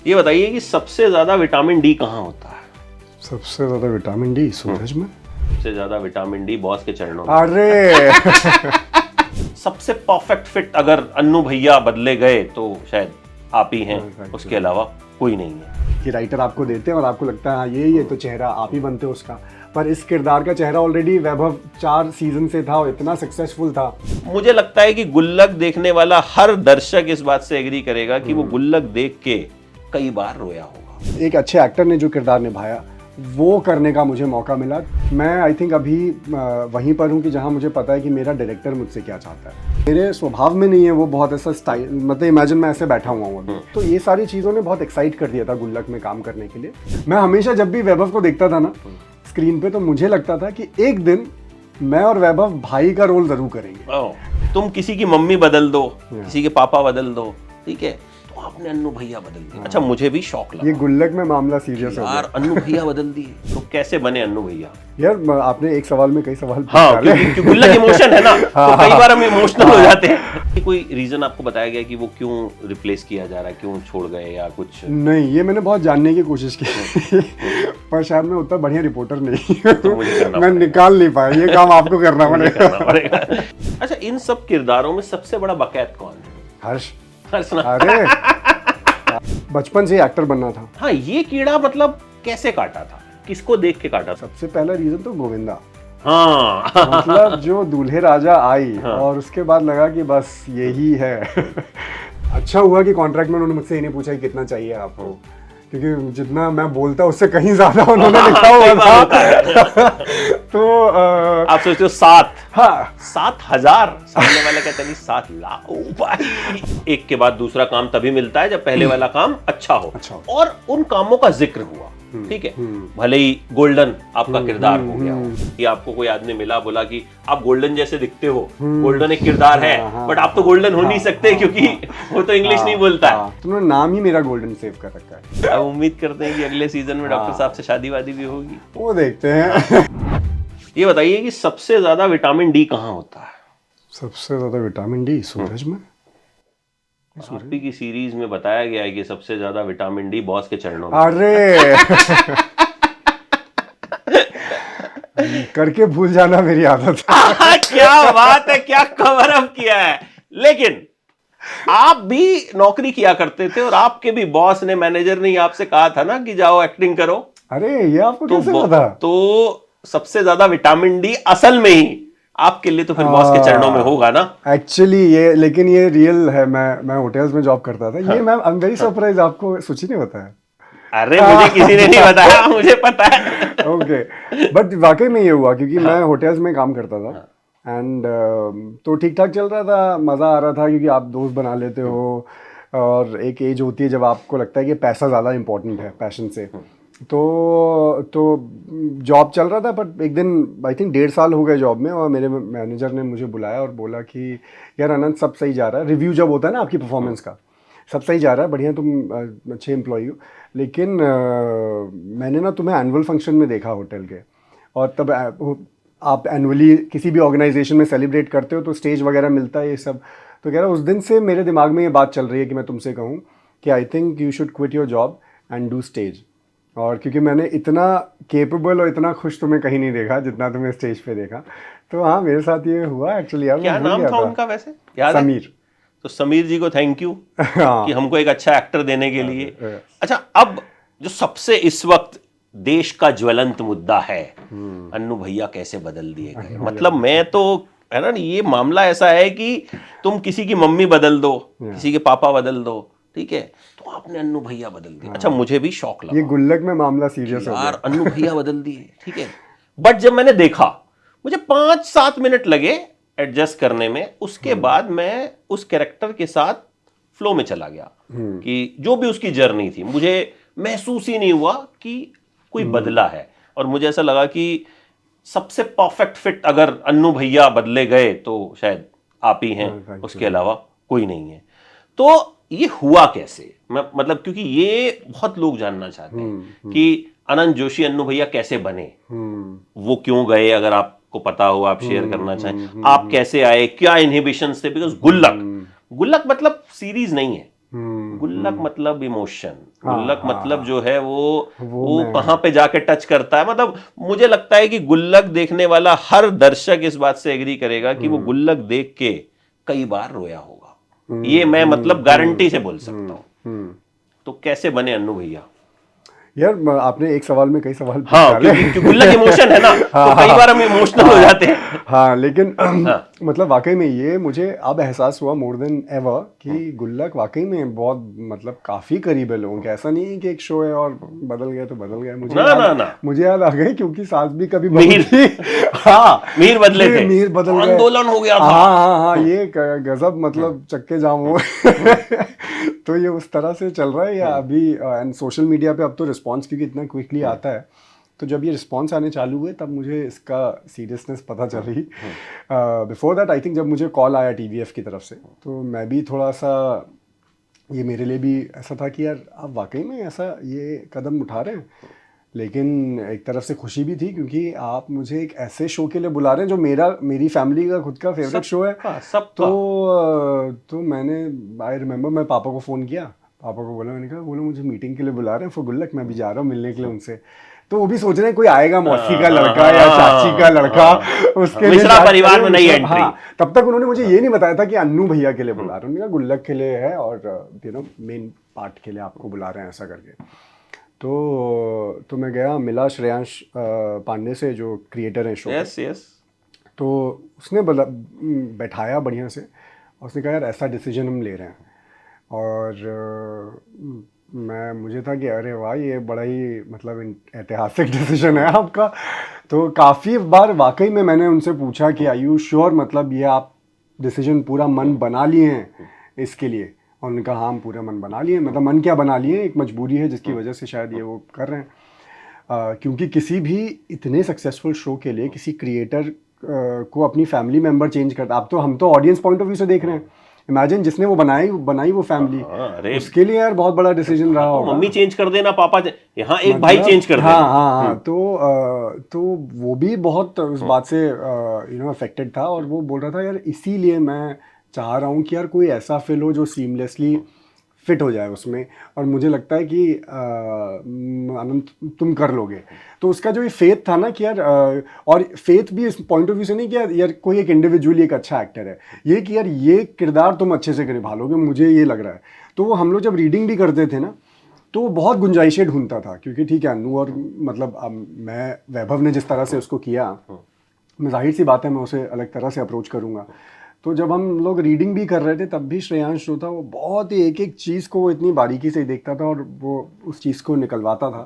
ये बताइए कि सबसे ज्यादा विटामिन डी कहाँ होता है? सबसे ज्यादा विटामिन डी सूरज में। सबसे ज्यादा विटामिन डी बॉस के चरणों में। अरे सबसे परफेक्ट फिट अगर अन्नू भैया बदले गए तो शायद आप ही हैं, उसके अलावा कोई नहीं है। कि राइटर आपको देते हैं और आपको लगता है हाँ ये तो चेहरा आप ही बनते हो उसका, पर इस किरदार का चेहरा ऑलरेडी वैभव 4 सीजन से था और इतना सक्सेसफुल था। मुझे लगता है कि गुल्लक देखने वाला हर दर्शक इस बात से एग्री करेगा कि वो गुल्लक देख के कई बार रोया होगा। एक अच्छे एक्टर ने जो किरदार निभाया वो करने का मुझे मौका मिला। मैं आई थिंक अभी वहीं पर हूँ कि जहाँ मुझे पता है कि मेरा डायरेक्टर मुझसे क्या चाहता है। मेरे स्वभाव में नहीं है वो बहुत ऐसा स्टाइल, मतलब इमेजिन मैं ऐसे बैठा हुआ हूँ अभी। तो ये सारी चीज़ों ने बहुत एक्साइट कर दिया था गुल्लक में काम करने के लिए। मैं हमेशा जब भी वैभव को देखता था ना स्क्रीन पे, तो मुझे लगता था कि एक दिन मैं और वैभव भाई का रोल जरूर करेंगे। तुम किसी की मम्मी बदल दो, किसी के पापा बदल दो, ठीक है, तो आपने अन्नू भैया बदल दिए। अच्छा, मुझे भी शौक लगा ये गुल्लक में मामला सीरियस हो गया यार, अन्नू भैया बदल दिए तो कैसे बने अन्नू भैया? यार आपने एक सवाल में कई सवाल हाँ, क्योंकि गुल्लक इमोशन है ना, तो कई बार हम इमोशनल हो जाते हैं। कोई रीजन आपको बताया गया कि वो क्यों रिप्लेस किया जा रहा है, क्यों छोड़ गए या कुछ? नहीं, ये मैंने बहुत जानने की कोशिश की पर शायद मैं उतना बढ़िया रिपोर्टर नहीं तो मुझे मैं निकाल नहीं पाया। ये काम आपको करना पड़ेगा। अच्छा, इन सब किरदारों में सबसे बड़ा बकैत कौन है? हर्ष। ना? अरे बचपन से एक्टर बनना था। हाँ, ये कीड़ा मतलब कैसे काटा था, किसको देख के काटा था? सबसे पहला रीजन तो गोविंदा। हाँ मतलब जो दूल्हे राजा आई हाँ। और उसके बाद लगा कि बस यही है। अच्छा हुआ कि कॉन्ट्रैक्ट में उन्होंने मुझसे ही नहीं पूछा कि कितना चाहिए आपको, क्योंकि जितना मैं बोलता उससे कहीं ज्यादा उन्होंने लिखा हुआ था। तो आप सोचते हो 7? हाँ 7,000, सामने वाला कहता नहीं 7 लाख। ओ भाई, एक के बाद दूसरा काम तभी मिलता है जब पहले वाला काम अच्छा हो। और उन कामों का जिक्र हुआ, ठीक है, भले ही गोल्डन आपका किरदार हो गया हो, कि आपको कोई आदमी मिला बोला कि आप गोल्डन जैसे दिखते हो, गोल्डन एक किरदार है बट आप तो गोल्डन हो नहीं सकते क्योंकि वो तो इंग्लिश नहीं बोलता है। तो उन्होंने नाम ही मेरा गोल्डन सेव कर रखा है। अब उम्मीद करते हैं कि अगले सीजन में डॉक्टर साहब से शादी वादी भी होगी, वो देखते हैं। ये बताइए कि सबसे ज्यादा विटामिन डी कहाँ होता है? सबसे ज्यादा विटामिन डी सूरज में। आपी की सीरीज में बताया गया है कि सबसे ज्यादा विटामिन डी बॉस के चरणों में। अरे करके भूल जाना मेरी आदत है। क्या बात है, क्या कवर अप किया है। लेकिन आप भी नौकरी किया करते थे और आपके भी बॉस ने, मैनेजर ने आपसे कहा था ना कि जाओ एक्टिंग करो। अरे ये आपको कैसे पता? तो सबसे ज्यादा विटामिन डी असल में ही आपके लिए तो फिर बॉस के चरणों में होगा ना। एक्चुअली ये, लेकिन ये रियल है। मैं होटल्स में जॉब करता था। ये मैं आई एम वेरी सरप्राइज, आपको सूची नहीं बताया? अरे मुझे किसी ने नहीं बताया, मुझे पता है। ओके, बट वाकई में ये हुआ क्योंकि मैं होटल्स में काम करता था एंड तो ठीक ठाक चल रहा था, मज़ा आ रहा था क्योंकि आप दोस्त बना लेते हो और एक एज होती है जब आपको लगता है कि पैसा ज़्यादा इंपॉर्टेंट है पैशन से। तो जॉब चल रहा था, बट एक दिन आई थिंक 1.5 साल हो गए जॉब में और मेरे मैनेजर ने मुझे बुलाया और बोला कि यार अनंत, सब सही जा रहा है, रिव्यू जब होता है ना आपकी परफॉर्मेंस का, सब सही जा रहा है, बढ़िया, तुम अच्छे एम्प्लॉई हो, लेकिन मैंने ना तुम्हें एनुअल फंक्शन में देखा होटल के, और तब आप एनुअली किसी भी ऑर्गेनाइजेशन में सेलिब्रेट करते हो तो स्टेज वगैरह मिलता है ये सब। तो कह रहा उस दिन से मेरे दिमाग में ये बात चल रही है कि मैं तुमसे कहूँ कि I think you should quit your job and do stage. और क्योंकि मैंने इतना केपेबल और इतना खुश तुम्हें कहीं नहीं देखा जितना तुम्हें स्टेज पे देखा। तो हाँ, मेरे साथ ये हुआ एक्चुअली यार। क्या नाम था उनका वैसे, याद है? समीर। तो समीर जी को थैंक यू कि हमको एक अच्छा एक्टर देने के लिए। अच्छा, अब जो सबसे इस वक्त देश का ज्वलंत मुद्दा है, अन्नू भैया कैसे बदल दिए गए। मतलब मैं तो, है ना, ये मामला ऐसा है कि तुम किसी की मम्मी बदल दो, किसी के पापा बदल दो, ठीक है, तो आपने अन्नू भैया बदल दिए। अच्छा, मुझे भी शौक लगा। ये गुल्लक में मामला सीरियस हो गया यार, अन्नू भैया बदल दिए, ठीक है, बट जब मैंने देखा मुझे 5-7 मिनट लगे एडजस्ट करने में। उसके बाद मैं उस कैरेक्टर के साथ फ्लो में चला गया कि जो भी उसकी जर्नी थी, मुझे महसूस ही नहीं हुआ कि कोई बदला है। और मुझे ऐसा लगा कि सबसे परफेक्ट फिट अगर अन्नू भैया बदले गए तो शायद आप ही हैं, उसके अलावा कोई नहीं है। तो ये हुआ कैसे, मैं मतलब, क्योंकि ये बहुत लोग जानना चाहते हैं कि अनंत जोशी अन्नू भैया कैसे बने, वो क्यों गए, अगर आपको पता हो आप शेयर करना चाहें, आप कैसे आए, क्या इनहिबिशंस थे। बिकॉज गुल्लक मतलब सीरीज नहीं है, गुल्लक मतलब इमोशन, गुल्लक हाँ, मतलब जो है वो मैं कहाँ पे जाके टच करता है। मतलब मुझे लगता है कि गुल्लक देखने वाला हर दर्शक इस बात से एग्री करेगा कि वो गुल्लक देख के कई बार रोया होगा। ये मैं मतलब गारंटी से बोल सकता हूँ। तो कैसे बने अन्नू भैया? यार आपने एक सवाल में कई सवाल पूछ हाँ, डाले। क्योंकि गुल्लक इमोशन है ना, तो कई बार हम इमोशनल हो जाते हैं। हाँ लेकिन हाँ। मतलब वाकई में ये मुझे अब एहसास हुआ मोर देन एवर कि गुल्लक वाकई में बहुत मतलब काफी करीब है लोगों के। ऐसा नहीं है कि एक शो है और बदल गया तो बदल गया। ना मुझे याद आ गई क्योंकि सास भी कभी बहू मीर थी। हाँ मीर बदले कि थे, मीर बदल गए, आंदोलन हो गया था। हाँ हाँ हाँ, ये गजब मतलब चक्के जाम हो। तो ये उस तरह से चल रहा है या अभी एंड सोशल मीडिया पे अब तो रिस्पॉन्स क्योंकि इतना क्विकली आता है, तो जब ये रिस्पॉन्स आने चालू हुए तब मुझे इसका सीरियसनेस पता चली। बिफोर दैट आई थिंक जब मुझे कॉल आया टीवीएफ की तरफ से तो मैं भी थोड़ा सा, ये मेरे लिए भी ऐसा था कि यार आप वाकई में ऐसा ये कदम उठा रहे हैं। लेकिन एक तरफ से खुशी भी थी क्योंकि आप मुझे एक ऐसे शो के लिए बुला रहे हैं जो मेरी फैमिली का खुद का फेवरेट शो है। सबका। तो मैंने आई रिमेंबर मैं पापा को फ़ोन किया, पापा को बोला, मैंने कहा बोलो मुझे मीटिंग के लिए बुला रहे हैं फॉर गुल्लक, मैं भी जा रहा हूँ मिलने के लिए उनसे। तो वो भी सोच रहे हैं कोई आएगा मौसी का लड़का या चाची का लड़का, उसके लिए मिश्रा परिवार में नई एंट्री। हाँ, तब तक उन्होंने मुझे ये नहीं बताया था कि अन्नू भैया के लिए बुला रहे हैं। उन्होंने कहा गुल्लक के लिए है और यू नो मेन पार्ट के लिए आपको बुला रहे हैं ऐसा करके। तो मैं गया, मिला श्रेयांश पांडे से जो क्रिएटर हैं शो के। यस। तो उसने बैठाया बढ़िया से और उसने कहा यार ऐसा डिसीजन हम ले रहे हैं। और मुझे था कि अरे वाह ये बड़ा ही मतलब ऐतिहासिक डिसीजन है आपका। तो काफ़ी बार वाकई में मैंने उनसे पूछा कि आर यू श्योर, मतलब ये आप डिसीजन पूरा मन बना लिए हैं इसके लिए? और उन्होंने कहा हाँ हम पूरा मन बना लिए। मतलब मन क्या बना लिए, एक मजबूरी है जिसकी वजह से शायद ये वो कर रहे हैं। क्योंकि किसी भी इतने सक्सेसफुल शो के लिए किसी क्रिएटर को अपनी फैमिली मेम्बर चेंज करता, अब तो हम तो ऑडियंस पॉइंट ऑफ व्यू से देख रहे हैं। इमेजिन जिसने वो बनाई वो फैमिली, उसके लिए यार बहुत बड़ा डिसीजन रहा होगा। मम्मी चेंज कर देना, पापा यहाँ एक भाई चेंज कर देना। हाँ तो वो भी बहुत उस बात से अफेक्टेड था और वो बोल रहा था यार इसीलिए मैं चाह रहा हूँ कि यार कोई ऐसा फिल हो जो सीमलेसली फिट हो जाए उसमें, और मुझे लगता है कि अनंत तुम कर लोगे। तो उसका जो ये फेथ था ना कि यार और फेथ भी इस पॉइंट ऑफ व्यू से नहीं कि यार कोई एक इंडिविजुअली एक अच्छा एक्टर है, ये कि यार ये किरदार तुम अच्छे से निभा लोगे, मुझे ये लग रहा है। तो हम लोग जब रीडिंग भी करते थे ना तो बहुत गुंजाइशें ढूंढता था, क्योंकि ठीक है अन्नू और मतलब मैं वैभव ने जिस तरह से उसको किया, मैं जाहिर सी बात है मैं उसे अलग तरह से अप्रोच करूँगा। तो जब हम लोग रीडिंग भी कर रहे थे तब भी श्रेयांश जो था वो बहुत ही एक एक चीज़ को वो इतनी बारीकी से देखता था और वो उस चीज़ को निकलवाता था।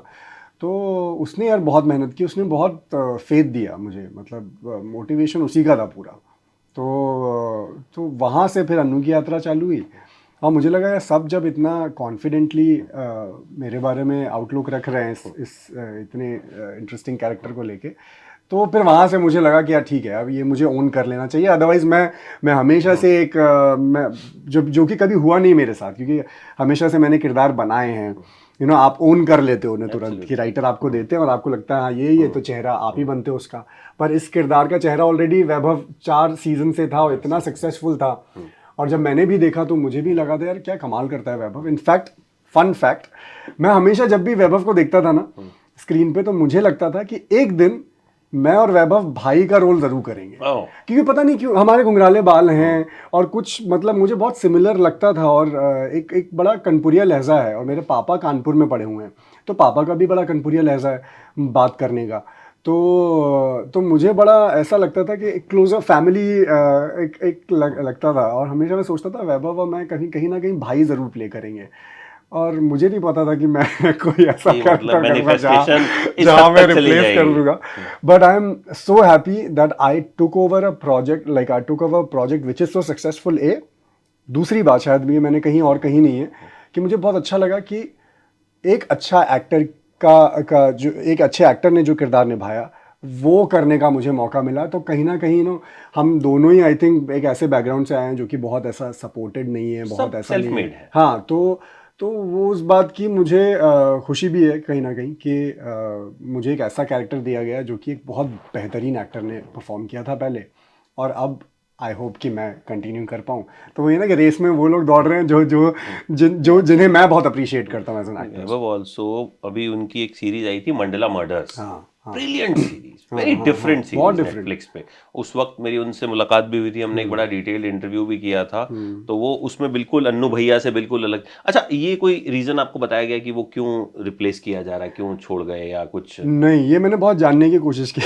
तो उसने यार बहुत मेहनत की, उसने बहुत फेथ दिया मुझे, मतलब मोटिवेशन उसी का था पूरा। तो वहाँ से फिर अन्नू की यात्रा चालू हुई। और मुझे लगा यार सब जब इतना कॉन्फिडेंटली मेरे बारे में आउटलुक रख रहे हैं इस इतने इंटरेस्टिंग कैरेक्टर को लेके, तो फिर वहाँ से मुझे लगा कि यार ठीक है अब ये मुझे ओन कर लेना चाहिए। अदरवाइज़ मैं हमेशा से एक मैं जो कि कभी हुआ नहीं मेरे साथ, क्योंकि हमेशा से मैंने किरदार बनाए हैं, आप ओन कर लेते हो उन्हें तुरंत कि राइटर आपको देते हैं और आपको लगता है हाँ ये तो चेहरा आप ही बनते हो उसका। पर इस किरदार का चेहरा ऑलरेडी वैभव 4 सीजन से था और इतना सक्सेसफुल था, और जब मैंने भी देखा तो मुझे भी लगा था यार क्या कमाल करता है वैभव। इनफैक्ट फन फैक्ट, मैं हमेशा जब भी वैभव को देखता था ना स्क्रीन पे तो मुझे लगता था कि एक दिन मैं और वैभव भाई का रोल जरूर करेंगे, क्योंकि पता नहीं क्यों हमारे घुंघराले बाल हैं और कुछ मतलब मुझे बहुत सिमिलर लगता था। और एक बड़ा कनपुरिया लहजा है और मेरे पापा कानपुर में पढ़े हुए हैं तो पापा का भी बड़ा कनपुरिया लहजा है बात करने का। तो मुझे बड़ा ऐसा लगता था कि एक क्लोजर फैमिली लगता था, और हमेशा मैं सोचता था वैभव और मैं कहीं ना कहीं भाई ज़रूर प्ले करेंगे। और मुझे नहीं पता था कि मैं कोई ऐसा मतलब जहाँ मैं रिप्लेस कर दूंगा। But I am so happy that I took over a project which is so successful. दूसरी बात शायद ये मैंने कहीं और कहीं नहीं है कि मुझे बहुत अच्छा लगा कि एक अच्छा एक्टर का जो एक अच्छे एक्टर ने जो किरदार निभाया वो करने का मुझे मौका मिला। तो कहीं ना कहीं हम दोनों ही आई थिंक एक ऐसे बैकग्राउंड से आए हैं जो कि बहुत ऐसा सपोर्टेड नहीं है, बहुत ऐसा नहीं है। हाँ तो वो उस बात की मुझे खुशी भी है कहीं ना कहीं कि मुझे एक ऐसा कैरेक्टर दिया गया जो कि एक बहुत बेहतरीन एक्टर ने परफॉर्म किया था पहले, और अब आई होप कि मैं कंटिन्यू कर पाऊँ। तो वही ना कि रेस में वो लोग दौड़ रहे हैं जिन्हें मैं बहुत अप्रिशिएट करता हूँ as an actor. Vaibhav also, अभी उनकी एक सीरीज आई थी मंडला मर्डर्स, हाँ हाँ ब्रिलियंट सीरीज, हाँ वेरी हाँ डिफरेंट हाँ, बहुत सीरीज डिफरेंट। नेटफ्लिक्स पे। उस वक्त मेरी उनसे मुलाकात भी हुई थी, हमने एक बड़ा डिटेल्ड इंटरव्यू भी किया था। तो वो उसमें बिल्कुल अन्नू भैया से बिल्कुल अलग। अच्छा, ये कोई रीजन आपको बताया गया कि वो क्यों रिप्लेस किया जा रहा है, क्यों छोड़ गए या कुछ? नहीं, ये मैंने बहुत जानने की कोशिश की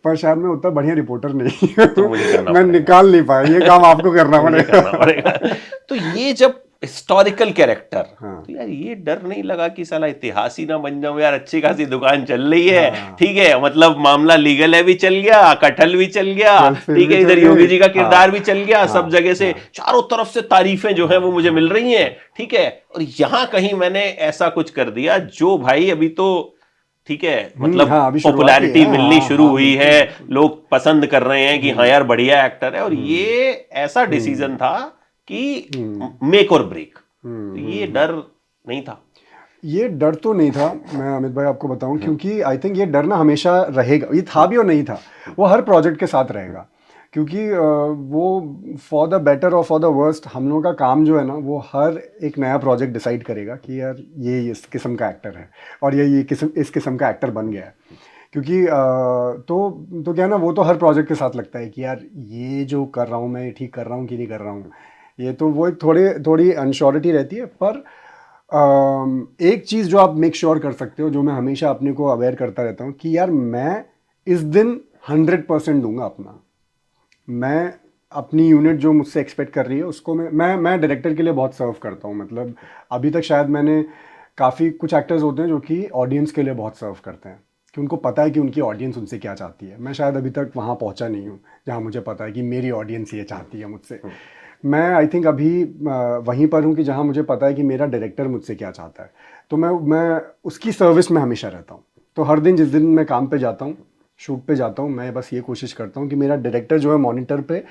पर शायद मैं उतना बढ़िया रिपोर्टर नहीं तो मुझे करना मैं पड़ेगा, निकाल नहीं पाया, ये काम आपको करना मुझे करना पड़ेगा। पड़ेगा। तो ये जब हिस्टोरिकल कैरेक्टर, हाँ तो यार ये डर नहीं लगा कि साला इतिहास ही ना बन जाऊं यार? अच्छी खासी दुकान चल रही है, हाँ ठीक है, मतलब मामला लीगल है भी चल गया, कटहल भी चल गया, 12th फेल ठीक भी है, चल इधर गई। योगी जी का हाँ किरदार भी चल गया, सब हाँ जगह से हाँ चारों तरफ से तारीफें जो है वो मुझे मिल रही हैं, हाँ। ठीक है। और यहां कहीं मैंने ऐसा कुछ कर दिया जो भाई अभी तो, ठीक है, मतलब हाँ, अभी शुरुआत ही पॉपुलैरिटी है। मिलनी हाँ शुरू हाँ, हुई बिल्कुल है, बिल्कुल। लोग पसंद कर रहे हैं कि हाँ यार बढ़िया एक्टर है। और ये ऐसा हम्म डिसीजन था कि हम्म मेक और ब्रेक। तो हम्म ये हम्म। डर नहीं था? ये डर तो नहीं था, मैं अमित भाई आपको बताऊं, क्योंकि आई थिंक ये डर ना हमेशा रहेगा, ये था भी और नहीं था, वो हर प्रोजेक्ट के साथ रहेगा। क्योंकि वो फॉर द बेटर और फॉर द वर्स्ट हम लोगों का काम जो है ना, वो हर एक नया प्रोजेक्ट डिसाइड करेगा कि यार ये इस किस्म का एक्टर है और ये इस किस्म का एक्टर बन गया है। क्योंकि तो क्या है ना, वो तो हर प्रोजेक्ट के साथ लगता है कि यार ये जो कर रहा हूँ मैं, ये ठीक कर रहा हूँ कि नहीं कर रहा हूँ। ये तो वो एक थोड़ी अनश्योरिटी रहती है। पर एक चीज़ जो आप मेक श्योर कर सकते हो, जो मैं हमेशा अपने को अवेयर करता रहता हूँ, कि यार मैं इस दिन 100% दूंगा अपना। मैं अपनी यूनिट जो मुझसे एक्सपेक्ट कर रही है उसको मैं डायरेक्टर के लिए बहुत सर्व करता हूँ। मतलब अभी तक शायद मैंने काफ़ी कुछ एक्टर्स होते हैं जो कि ऑडियंस के लिए बहुत सर्व करते हैं, कि उनको पता है कि उनकी ऑडियंस उनसे क्या चाहती है। मैं शायद अभी तक वहाँ पहुँचा नहीं हूँ जहाँ मुझे पता है कि मेरी ऑडियंस ये चाहती है मुझसे। मैं आई थिंक अभी वहीं पर हूँ कि जहाँ मुझे पता है कि मेरा डायरेक्टर मुझसे क्या चाहता है। तो मैं उसकी सर्विस में हमेशा रहता हूँ। तो हर दिन जिस दिन मैं काम पे जाता हूँ, शूट पे जाता हूँ, मैं बस ये कोशिश करता हूँ कि मेरा डायरेक्टर जो है मॉनिटर पे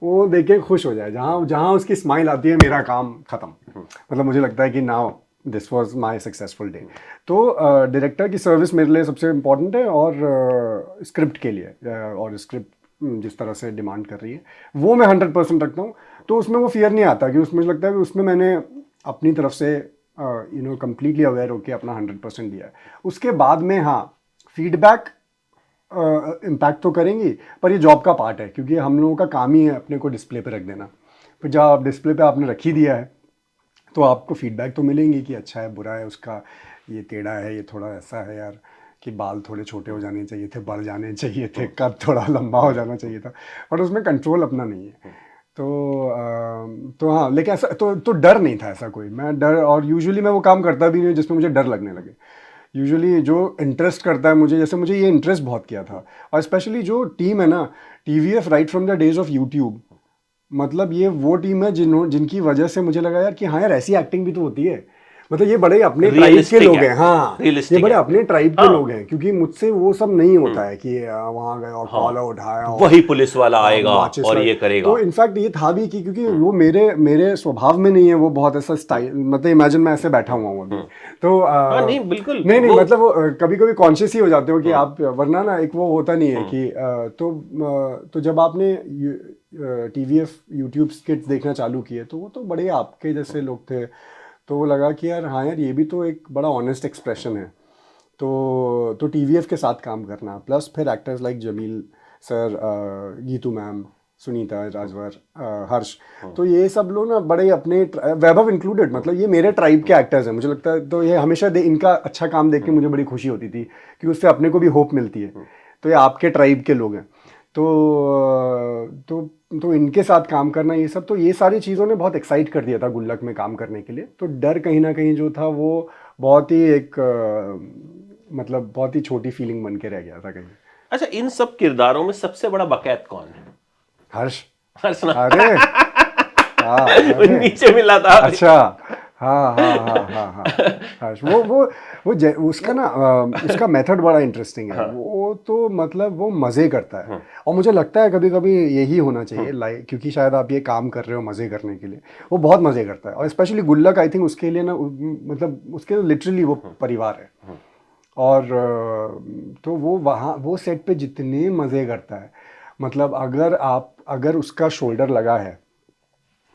वो देख के खुश हो जाए। जहाँ जहाँ उसकी स्माइल आती है, मेरा काम ख़त्म। मतलब मुझे लगता है कि now this was my successful day. तो डायरेक्टर की सर्विस मेरे लिए सबसे इम्पोर्टेंट है, और स्क्रिप्ट के लिए, और स्क्रिप्ट जिस तरह से डिमांड कर रही है वो मैं 100% रखता हूँ। तो उसमें वो फियर नहीं आता, कि उसमें लगता है कि उसमें मैंने अपनी तरफ से कम्प्लीटली अवेयर होकर अपना 100% दिया है। उसके बाद में हाँ, फीडबैक इम्पैक्ट तो करेंगी, पर ये जॉब का पार्ट है, क्योंकि हम लोगों का काम ही है अपने को डिस्प्ले पे रख देना। फिर जब आप डिस्प्ले पे आपने रख ही दिया है तो आपको फीडबैक तो मिलेंगी कि अच्छा है, बुरा है, उसका ये टेढ़ा है, ये थोड़ा ऐसा है यार, कि बाल थोड़े छोटे हो जाने चाहिए थे, बढ़ जाने चाहिए थे, कद थोड़ा लंबा हो जाना चाहिए था। बट उसमें कंट्रोल अपना नहीं है। तो हाँ, लेकिन ऐसा तो डर नहीं था ऐसा कोई। मैं डर, और यूजुअली मैं वो काम करता भी नहीं जिसमें मुझे डर लगने लगे। यूजुअली जो इंटरेस्ट करता है मुझे, जैसे मुझे ये इंटरेस्ट बहुत किया था, और स्पेशली जो टीम है ना, TVF, right from the days of YouTube, मतलब ये वो टीम है जिनकी वजह से मुझे लगा यार कि हाँ यार, ऐसी एक्टिंग भी तो होती है। मतलब ये बड़े अपने ट्राइब के रियलिस्टिक लोग है, हैं। हाँ, ये रियलिस्टिक बड़े है। अपने ट्राइब के हाँ लोग हैं, क्योंकि मुझसे वो सब नहीं होता है कि वहाँ गए और हाँ, कॉलर उठाया वही पुलिस वाला और आएगा माचिस और लाए। ये करेगा। तो इनफैक्ट ये था भी कि क्योंकि वो मेरे मेरे स्वभाव में नहीं है, वो बहुत ऐसा स्टाइल, मतलब इमेजिन मैं ऐसे बैठा हुआ हूँ अभी। तो हाँ नहीं बिल्कुल नहीं नहीं, वो। मतलब वो कभी कभी कॉन्शियस ही हो जाते हो कि आप, वरना ना एक वो होता नहीं है कि तो जब आपने टीवीएफ यूट्यूब स्किट्स देखना चालू किए, तो वो तो बड़े आपके जैसे लोग थे। तो वो लगा कि यार हाँ यार, ये भी तो एक बड़ा ऑनेस्ट एक्सप्रेशन है। तो टीवीएफ के साथ काम करना, प्लस फिर actors like Jameel sir, Geetu ma'am, Sunita Rajwar, Harsh, तो ये सब लोग ना बड़े अपने, वैभव इंक्लूडेड, मतलब ये मेरे ट्राइब के एक्टर्स हैं मुझे लगता है। तो ये हमेशा इनका अच्छा काम देख के मुझे बड़ी खुशी होती थी, कि उससे अपने को भी होप मिलती है। तो ये आपके ट्राइब के लोग हैं। तो इनके साथ काम करना, ये सब, तो ये सारी चीज़ों ने बहुत एक्साइट कर दिया था गुल्लक में काम करने के लिए। तो डर कहीं ना कहीं जो था वो बहुत ही एक मतलब बहुत ही छोटी फीलिंग बन के रह गया था कहीं। अच्छा, इन सब किरदारों में सबसे बड़ा बकैत कौन है? हर्ष। हर्ष ना? अरे हाँ, अरे नीचे मिला था। अच्छा, हाँ हाँ हाँ हाँ हाँ, हर्ष, उसका ना उसका मेथड बड़ा इंटरेस्टिंग है। वो तो मतलब वो मज़े करता है, और मुझे लगता है कभी कभी यही होना चाहिए लाइक, क्योंकि शायद आप ये काम कर रहे हो मज़े करने के लिए। वो बहुत मज़े करता है, और स्पेशली गुल्लक आई थिंक उसके लिए ना, मतलब उसके लिटरली वो परिवार है। और तो वो वहाँ वो सेट पे जितने मज़े करता है, मतलब अगर उसका शोल्डर लगा है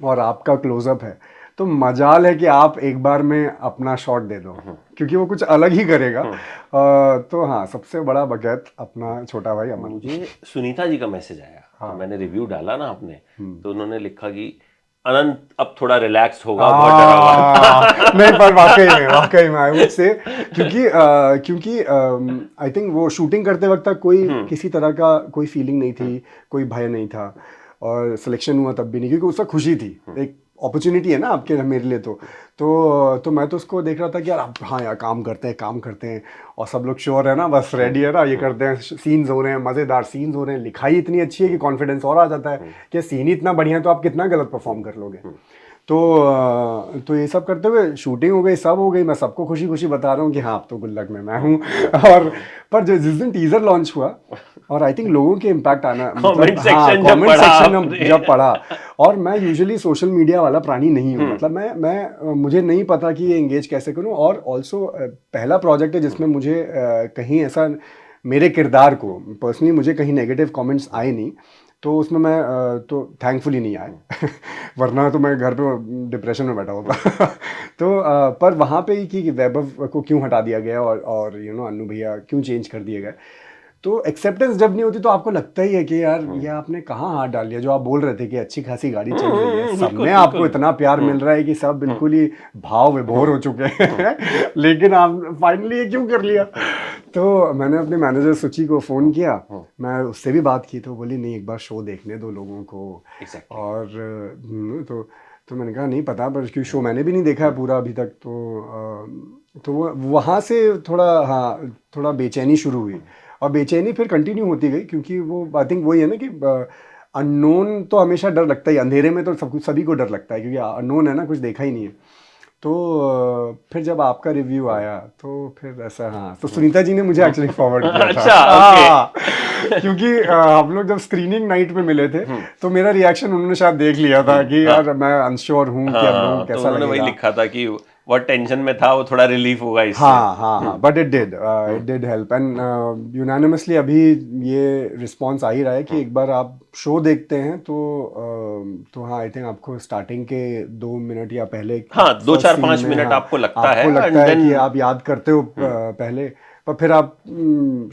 और आपका क्लोजअप है तो मजाल है कि आप एक बार में अपना शॉट दे दो, क्योंकि वो कुछ अलग ही करेगा। तो हाँ, सबसे बड़ा बकैत अपना छोटा भाई अमन। मुझे सुनीता जी का मैसेज आया, तो मैंने रिव्यू डाला ना आपने, तो उन्होंने लिखा कि अनंत अब थोड़ा रिलैक्स होगा, बहुत डरा हुआ। नहीं, पर वाकई में आई वुड से, क्योंकि आई थिंक वो शूटिंग करते वक्त तक कोई किसी तरह का कोई फीलिंग नहीं थी, कोई भय नहीं था, और सिलेक्शन हुआ तब भी नहीं, क्योंकि उसका खुशी थी, एक अपॉर्चुनिटी है ना आपके मेरे लिए। तो मैं तो उसको देख रहा था कि यार हाँ यार काम करते हैं और सब लोग श्योर है ना, बस रेडी है ना, ये करते हैं, सीन्स हो रहे हैं, मज़ेदार सीन्स हो रहे हैं, लिखाई इतनी अच्छी है कि कॉन्फिडेंस और आ जाता है कि सीन ही इतना बढ़िया है तो आप कितना गलत परफॉर्म कर लोगे। तो ये सब करते हुए शूटिंग हो गई, सब हो गई, मैं सबको खुशी खुशी बता रहा हूँ कि हाँ अब तो गुल्लक में मैं हूँ। और पर जिस दिन टीजर लॉन्च हुआ और आई थिंक लोगों के इम्पैक्ट आना, कमेंट कमेंट सेक्शन सेक्शन जब पढ़ा, और मैं यूजुअली सोशल मीडिया वाला प्राणी नहीं हूँ, मतलब मैं मुझे नहीं पता कि ये एंगेज कैसे करूँ, और ऑल्सो पहला प्रोजेक्ट है जिसमें मुझे कहीं ऐसा मेरे किरदार को पर्सनली मुझे कहीं नेगेटिव कमेंट्स आए नहीं, तो उसमें मैं तो थैंकफुली नहीं आए वरना तो मैं घर पे डिप्रेशन में बैठा होता। तो पर वहाँ पे ही कि वैभव को क्यों हटा दिया गया और अन्नू भैया क्यों चेंज कर दिए गए, तो एक्सेप्टेंस जब नहीं होती तो आपको लगता ही है कि यार ये आपने कहाँ हाथ डाल दिया, जो आप बोल रहे थे कि अच्छी खासी गाड़ी चल रही है, सब में आपको इतना प्यार मिल रहा है कि सब बिल्कुल ही भाव विभोर हो चुके हैं, लेकिन आप फाइनली ये क्यों कर लिया। तो मैंने अपने मैनेजर सुची को फ़ोन किया, मैं उससे भी बात की, तो बोली नहीं एक बार शो देखने दो लोगों को। और तो मैंने कहा नहीं पता, पर क्योंकि शो मैंने भी नहीं देखा है पूरा अभी तक, तो वहाँ से थोड़ा बेचैनी शुरू हुई, और बेचैनी फिर कंटिन्यू होती गई, क्योंकि वो आई थिंक वही है ना कि अननोन तो हमेशा डर लगता है, अंधेरे में तो सभी को डर लगता है, क्योंकि अननोन है ना, कुछ देखा ही नहीं है। तो फिर जब आपका रिव्यू आया तो फिर ऐसा, हाँ, तो सुनीता जी ने मुझे एक्चुअली फॉरवर्ड किया था। अच्छा, ओके। क्योंकि हम लोग जब स्क्रीनिंग नाइट पे मिले थे तो मेरा रिएक्शन उन्होंने शायद देख लिया था कि यार मैं अनश्योर हूँ कि अब लोगों को तो कैसा उन्होंने वही लगेगा। लिखा था कि बहुत टेंशन में था वो, थोड़ा रिलीफ होगा इससे। हाँ, but it did help, and unanimously अभी ये रिस्पॉन्स आ ही रहा है कि एक बार आप शो देखते हैं तो हाँ, आई थिंक आपको स्टार्टिंग के 2 मिनट या पहले, हाँ, 2, 4, scene 5 में, मिनट हाँ, आपको लगता है, आपको लगता and है then कि आप याद करते हो पहले, पर फिर आप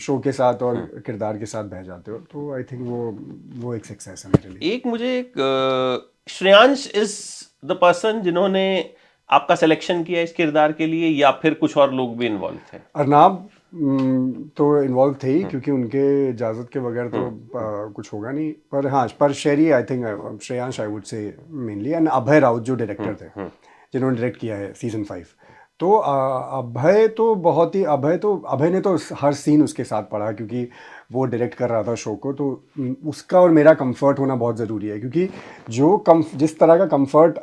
शो के साथ और किरदार के साथ बह जाते हो, तो आई थिंक वो एक सक्सेस है मेरे लिए। एक मुझे श्रेयांश इज द पर्सन जिन्होंने आपका सिलेक्शन किया इस किरदार के लिए, या फिर कुछ और लोग भी इन्वॉल्व थे? अर्नाब तो इन्वॉल्व थे ही, क्योंकि उनके इजाज़त के बगैर तो कुछ होगा नहीं, पर हाँ, पर Sherry I think Shreyansh I would say mainly, and Abhay Raut जो डायरेक्टर थे जिन्होंने डायरेक्ट किया है सीज़न 5। तो अभय ने तो हर सीन उसके साथ पढ़ा, क्योंकि वो डायरेक्ट कर रहा था शो को, तो उसका और मेरा कंफर्ट होना बहुत ज़रूरी है, क्योंकि जिस तरह का comfort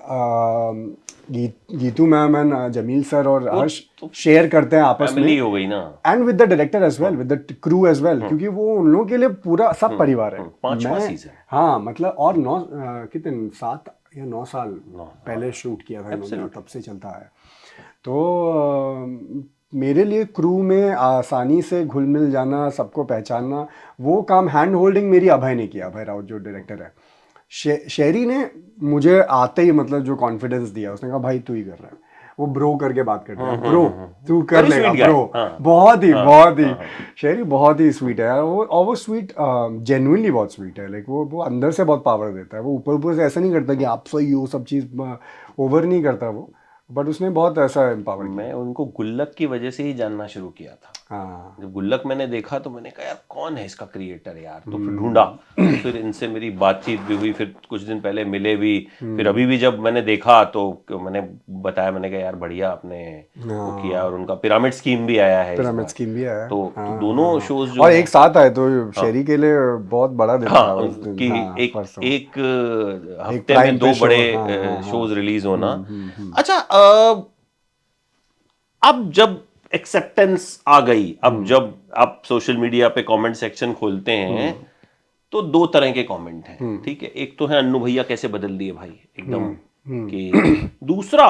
Geetu ma'am and Jameel sir और हर्ष शेयर करते हैं आपस में, फैमिली हो गई ना, and with the director as well, with the crew as well, क्योंकि वो उन लोगों के लिए पूरा सब परिवार है। 5वां सीजन, हाँ, मतलब, और 9 7 या 9 साल पहले शूट किया था इन्होंने, और तब से चलता है। तो मेरे लिए क्रू में आसानी से घुल मिल जाना, सबको पहचानना, वो काम हैंड होल्डिंग मेरी अभय ने किया, अभय राउत जो डायरेक्टर है। शेरी ने मुझे आते ही मतलब जो कॉन्फिडेंस दिया, उसने कहा भाई तू ही कर रहा है, वो ब्रो करके बात करता है, ब्रो तू कर लेगा ब्रो, बहुत ही शेरी बहुत ही स्वीट है यार वो, और वो स्वीट जेन्युइनली बहुत स्वीट है, लाइक वो अंदर से बहुत पावर देता है, वो ऊपर से ऐसा नहीं करता कि आप सही हो, सब चीज़ ओवर नहीं करता वो, बट उसने बहुत ऐसा एम्पावर किया। मैं उनको गुल्लक की वजह से ही जानना शुरू किया था। हाँ, जब गुल्लक मैंने देखा तो मैंने कहा यार कौन है इसका क्रिएटर यार, तो फिर ढूंढा, फिर इनसे मेरी बातचीत भी हुई, फिर कुछ दिन पहले मिले भी, फिर अभी भी जब मैंने देखा तो मैंने बताया, मैंने कहा यार बढ़िया आपने वो किया, और उनका पिरामिड स्कीम भी आया है, पिरामिड स्कीम भी आया, तो दोनों शोज जो और एक साथ आए, तो शेरी के लिए बहुत बड़ा दिन था उस दिन, कि परसों एक हफ्ते में 2 बड़े शोज रिलीज होना। अच्छा, अब जब एक्सेप्टेंस आ गई, अब जब आप सोशल मीडिया पे कमेंट सेक्शन खोलते हैं तो 2 तरह के कमेंट हैं, ठीक है, एक तो है अन्नू भैया कैसे बदल दिए भाई एकदम, कि दूसरा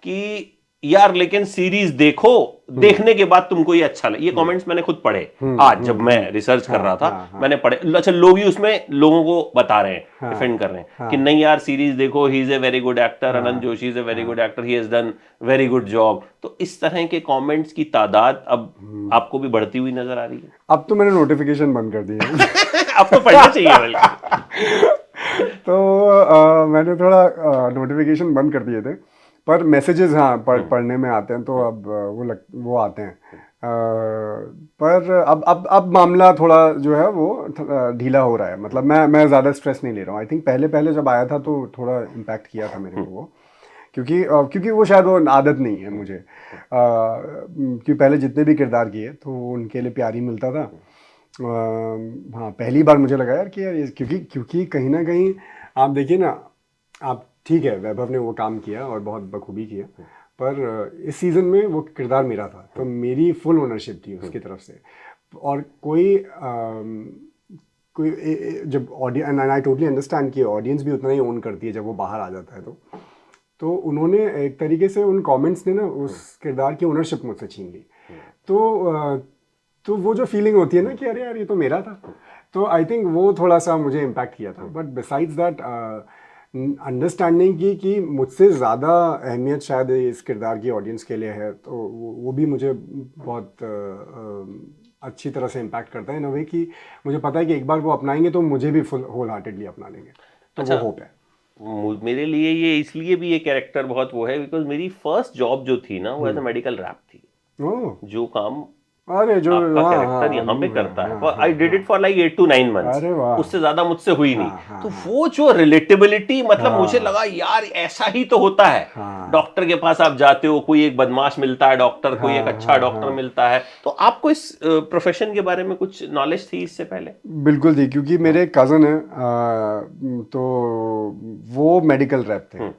कि यार लेकिन सीरीज देखो, देखने के बाद तुमको ये अच्छा लगे। ये कमेंट्स मैंने खुद पढ़े आज जब मैं रिसर्च कर रहा था, मैंने पढ़े। अच्छा, लोग ही उसमें लोगों को बता रहे हैं, डिफेंड कर रहे हैं कि नहीं यार सीरीज देखो, he is a very good actor, Anant Joshi is a very good actor, he has done very good job. तो इस तरह के कमेंट्स की तादाद अब आपको भी बढ़ती हुई नजर आ रही है? अब तो मैंने नोटिफिकेशन बंद कर दिए हैं। अब तो पढ़ना चाहिए बल्कि। तो मैंने थोड़ा नोटिफिकेशन बंद कर दिए थे, पर मैसेजेस हाँ पढ़ने में आते हैं, तो अब वो आते हैं। पर अब मामला थोड़ा जो है वो ढीला हो रहा है। मतलब मैं ज़्यादा स्ट्रेस नहीं ले रहा हूँ। आई थिंक पहले जब आया था तो थोड़ा इम्पैक्ट किया था मेरे को वो, क्योंकि वो शायद वो आदत नहीं है मुझे। क्योंकि पहले जितने भी किरदार किए तो उनके लिए प्यार ही मिलता था। हाँ, पहली बार मुझे लगा यार कि यार क्योंकि कहीं ना कहीं आप देखिए ना, आप ठीक है वैभव ने वो काम किया और बहुत बखूबी किया, पर इस सीज़न में वो किरदार मेरा था, तो मेरी फुल ओनरशिप थी उसकी तरफ से। और कोई जब audience, and I totally understand कि ऑडियंस भी उतना ही ओन करती है जब वो बाहर आ जाता है, तो उन्होंने एक तरीके से उन कमेंट्स ने ना उस किरदार की ओनरशिप मुझसे छीन ली। तो वो जो फीलिंग होती है ना कि अरे यार ये तो मेरा था, तो आई थिंक वो थोड़ा सा मुझे इम्पैक्ट किया था। बट बिसाइड्स दैट अंडरस्टैंडिंग की कि मुझसे ज़्यादा अहमियत शायद इस किरदार की ऑडियंस के लिए है, तो वो भी मुझे बहुत अच्छी तरह से इम्पैक्ट करता है इन अ वे कि मुझे पता है कि एक बार वो अपनाएंगे तो मुझे भी फुल होल हार्टेडली अपना लेंगे। तो अच्छा, वो होप है मेरे लिए ये इसलिए भी ये कैरेक्टर बहुत वो है बिकॉज मेरी फर्स्ट जॉब जो थी ना वो एज अ मेडिकल रैप थी। जो काम अरे जो आपका कैरेक्टर यहाँ पे करता है, I did it for like 8 to 9 months, अरे वाह, उससे ज्यादा मुझसे हुई नहीं। तो वो जो रिलेटेबिलिटी, मतलब मुझे लगा यार ऐसा ही तो होता है। डॉक्टर के पास आप जाते हो, कोई एक बदमाश मिलता है डॉक्टर, कोई एक अच्छा डॉक्टर मिलता है। तो आपको इस प्रोफेशन के बारे में कुछ नॉलेज थी इससे पहले? बिल्कुल थी, क्योंकि मेरे कज़न है, तो वो मेडिकल रैप थे,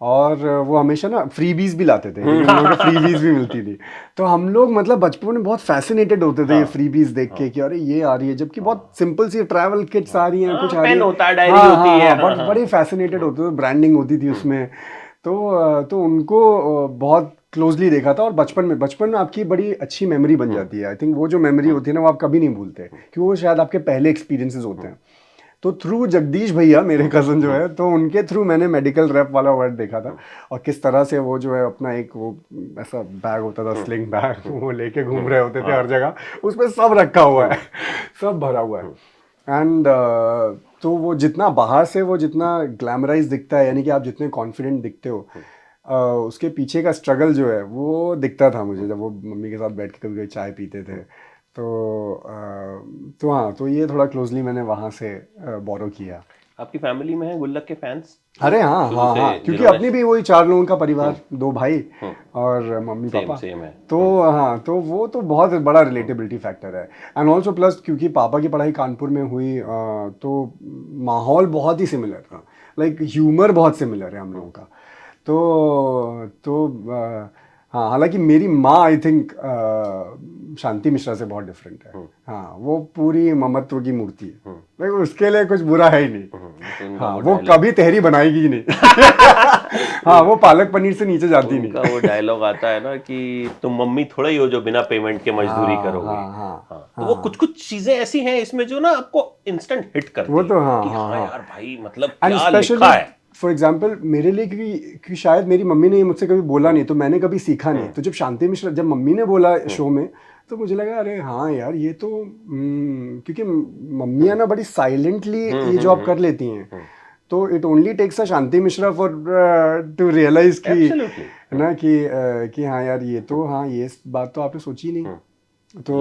और वो हमेशा ना फ्रीबीज भी लाते थे, क्योंकि उन लोगों को फ्रीबीज भी मिलती थी। तो हम लोग मतलब बचपन में बहुत फैसिनेटेड होते थे ये फ्रीबीज देख के कि अरे ये आ रही है, जबकि बहुत सिंपल सी ट्रैवल किट्स आ रही हैं, कुछ आ रही पेन है, होता है, डायरी होती है, बट बड़े फैसिनेटेड होते थे, ब्रांडिंग होती थी उसमें। तो उनको बहुत क्लोजली देखा था। और बचपन में आपकी बड़ी अच्छी मेमोरी बन जाती है। आई थिंक वो जो मेमोरी होती है ना वो आप कभी नहीं भूलते, क्योंकि वो शायद आपके पहले एक्सपीरियंसेस होते हैं। तो थ्रू जगदीश भैया, मेरे कज़न जो है, तो उनके थ्रू मैंने मेडिकल रैप वाला वर्ड देखा था, और किस तरह से वो जो है अपना एक वो ऐसा बैग होता था, स्लिंग बैग, वो लेके घूम रहे होते थे हर जगह, उसमें सब रखा हुआ है, सब भरा हुआ है। एंड तो वो जितना बाहर से वो जितना ग्लैमराइज दिखता है, यानी कि आप जितने कॉन्फिडेंट दिखते हो, उसके पीछे का स्ट्रगल जो है वो दिखता था मुझे, जब वो मम्मी के साथ बैठ के कभी कभी चाय पीते थे। तो हाँ, तो ये थोड़ा क्लोजली मैंने वहाँ से बोरो किया। आपकी फैमिली में है गुल्लक के फैंस? अरे हाँ, क्योंकि अपनी भी वही 4 लोगों का परिवार, 2 भाई और मम्मी पापा। सेम है। तो हाँ, तो वो तो बहुत बड़ा रिलेटेबिलिटी फैक्टर है। एंड ऑल्सो प्लस क्योंकि पापा की पढ़ाई कानपुर में हुई, तो माहौल बहुत ही सिमिलर था, लाइक ह्यूमर बहुत सिमिलर है हम लोगों का। तो हाँ, हालांकि मेरी माँ आई थिंक शांति मिश्रा से बहुत डिफरेंट है। हाँ, वो पूरी ममत्व की मूर्ति है, लेकिन उसके लिए कुछ बुरा है ही नहीं। हाँ, वो कभी तहरी बनाएगी ही नहीं। हाँ, वो पालक पनीर से नीचे जाती नहीं। उनका वो डायलॉग आता है ना कि तुम मम्मी थोड़ा ही हो जो बिना पेमेंट के मजदूरी करोगे। तो वो कुछ चीजें ऐसी हैं इसमें जो ना आपको इंस्टेंट हिट करती है। वो तो हाँ, यार भाई, मतलब क्या लिखा है। फॉर एग्जाम्पल मेरे लिए, क्योंकि शायद मेरी मम्मी ने मुझसे कभी बोला नहीं, तो मैंने कभी सीखा नहीं। तो जब शांति मिश्रा, जब मम्मी ने बोला शो में, तो मुझे लगा अरे हाँ यार ये तो क्योंकि मम्मियाँ ना बड़ी साइलेंटली ये जॉब कर लेती हैं, तो it only takes a Shanti Mishra for to realize कि ना कि हाँ यार ये तो, हाँ ये बात तो आपने सोची नहीं। तो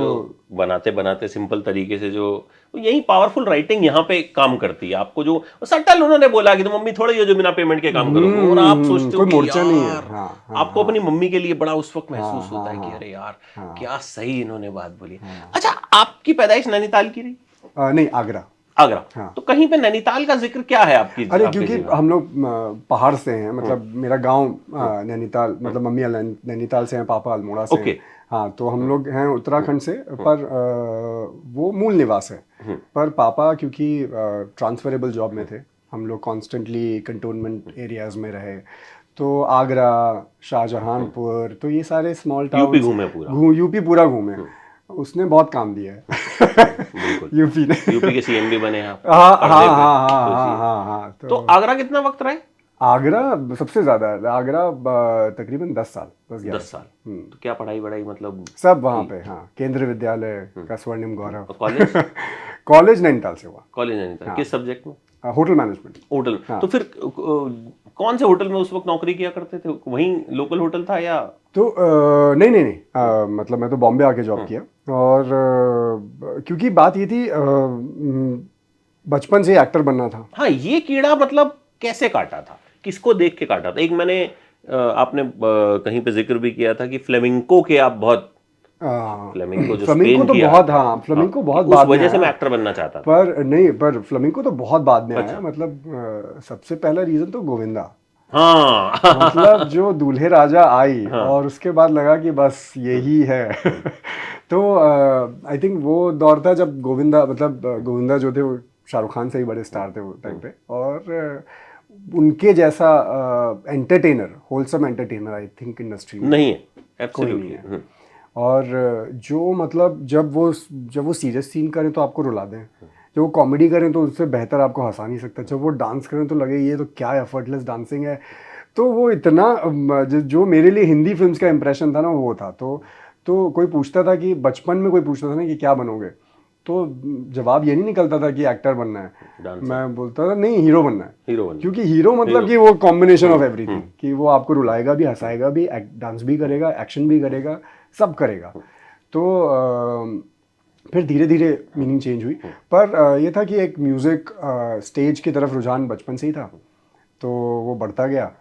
बनाते बनाते सिंपल तरीके से जो यही पावरफुल राइटिंग यहाँ पे काम करती है। आपको जो सटल उन्होंने बोला कि तो मम्मी थोड़ी हो जो बिना पेमेंट के काम करोगे, और आप सोचते हो कि यार आपको अपनी मम्मी के लिए बड़ा उस वक्त महसूस होता है कि अरे यार क्या सही इन्होंने बात बोली। अच्छा, आपकी पैदाइश नैनीताल की रही? नहीं, आगरा। तो कहीं पे नैनीताल का जिक्र क्या है आपकी? अरे क्योंकि हम लोग पहाड़ से हैं, मतलब मेरा गांव नैनीताल, मतलब मम्मी नैनीताल से हैं, पापा अल्मोड़ा से हैं। हाँ, तो हम लोग हैं उत्तराखंड से, पर वो मूल निवास है। पर पापा क्योंकि ट्रांसफरेबल जॉब में थे, हम लोग कॉन्स्टेंटली कंटोनमेंट एरियाज में रहे, तो आगरा, शाहजहांपुर, तो ये सारे स्मॉल टाउन यूपी घूमे पूरा। यूपी पूरा घूमे। उसने बहुत काम दिया है बिल्कुल। यूपी ने। यूपी के सीएम भी बने आप। हाँ पर्दे हाँ पे, हाँ तो हाँ सीएम। हाँ हाँ। तो आगरा कितना वक्त रहे? आगरा सबसे ज्यादा है। आगरा तकरीबन 10 साल, 10-11 10 साल। तो क्या पढ़ाई वढ़ाई मतलब? सब वहाँ पे। हाँ, केंद्रीय विद्यालय का स्वर्णिम गौरव। और कॉलेज? कॉलेज नैनीताल से हुआ। कॉलेज नहीं था। किस सब्जेक्ट में? Hotel management. होटल। तो फिर कौन से होटल में उस वक्त नौकरी किया करते थे? वहीं लोकल होटल था या? तो नहीं नहीं नहीं, मतलब मैं तो बॉम्बे आके जॉब किया। और क्योंकि बात ये थी, बचपन से एक्टर बनना था। हाँ, ये कीड़ा मतलब कैसे काटा था? किसको देख के काटा था? एक मैंने आपने कहीं पे जिक्र भी किया था कि फ्लेमिंको के आप बहुत, फ्लेमिंको जो फ्लेमिंको स्पेन तो की बहुत, आर्ट है। हाँ, फ्लेमिंको बहुत उस बाद में वजह से आया। मैं एक्टर बनना चाहता था। पर नहीं, पर फ्लेमिंको तो बहुत बाद में अच्छा। आया। मतलब सबसे पहला रीजन तो गोविंदा। हाँ मतलब जो दूल्हे राजा आई हाँ। और उसके बाद लगा कि बस यही है। तो आई थिंक वो दौर था जब गोविंदा, मतलब गोविंदा जो थे वो शाहरुख खान से ही बड़े स्टार थे वो टाइम पे। और उनके जैसा entertainer, wholesome entertainer I think industry में नहीं है, कोई नहीं एब्सोल्युटली। है। और जो मतलब जब वो सीरियस सीन करें तो आपको रुला दें, जब वो कॉमेडी करें तो उससे बेहतर आपको हंसा नहीं सकता, जब वो डांस करें तो लगे ये तो क्या एफर्टलेस डांसिंग है। तो वो इतना जो मेरे लिए हिंदी फिल्म्स का इम्प्रेशन था ना वो था। तो कोई पूछता था कि बचपन में कोई पूछता था ना कि क्या बनोगे, तो जवाब ये नहीं निकलता था कि एक्टर बनना है। Dancer। मैं बोलता था नहीं, हीरो बनना है। हीरो बनना। क्योंकि हीरो मतलब कि वो कॉम्बिनेशन ऑफ एवरीथिंग, कि वो आपको रुलाएगा भी, हंसाएगा भी, डांस भी करेगा, एक्शन भी करेगा, सब करेगा। तो फिर धीरे धीरे मीनिंग चेंज हुई। पर ये था कि एक म्यूज़िक स्टेज की तरफ रुझान बचपन से ही था, तो वो बढ़ता गया।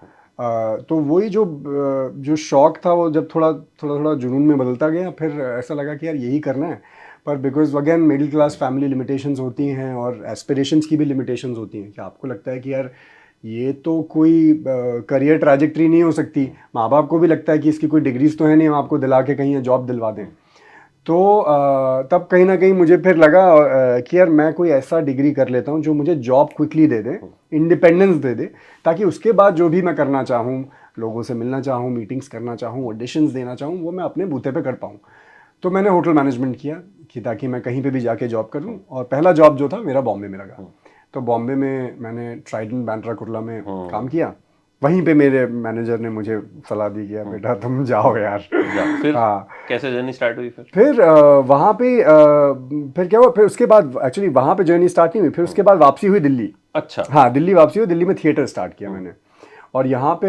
तो वही जो शौक था वो जब थोड़ा थोड़ा जुनून में बदलता गया, फिर ऐसा लगा कि यार यही करना है। पर because again middle class family limitations होती हैं और एस्पिरेशंस की भी लिमिटेशंस होती हैं, कि आपको लगता है कि यार ये तो कोई करियर ट्रैजेक्टरी नहीं हो सकती। माँ बाप को भी लगता है कि इसकी कोई डिग्रीज तो है नहीं, हम आपको दिला के कहीं जॉब दिलवा दें। तो तब कहीं ना कहीं मुझे फिर लगा कि यार मैं कोई ऐसा डिग्री कर लेता हूँ जो मुझे जॉब क्विकली दे दे, इंडिपेंडेंस दे दे, ताकि उसके बाद जो भी मैं करना चाहूँ, लोगों से मिलना चाहूँ, मीटिंग्स करना चाहूँ, ऑडिशंस देना चाहूँ, वो मैं अपने बूते पे कर पाऊँ। तो मैंने होटल मैनेजमेंट किया कि ताकि मैं कहीं पे भी जाके जॉब करूँ। और पहला जॉब जो था मेरा बॉम्बे में लगा। तो बॉम्बे में मैंने ट्राइडेंट बैंड्रा कुर्ला में काम किया। वहीं पे मेरे मैनेजर ने मुझे सलाह दी कि बेटा तुम जाओ यार। फिर हाँ, कैसे जर्नी स्टार्ट हुई? फिर वहाँ पे फिर क्या हुआ, फिर उसके बाद एक्चुअली वहाँ पे जर्नी स्टार्ट नहीं हुई, फिर उसके बाद वापसी हुई दिल्ली। अच्छा। हाँ, दिल्ली वापसी हुई, दिल्ली में थिएटर स्टार्ट किया मैंने। और यहाँ पे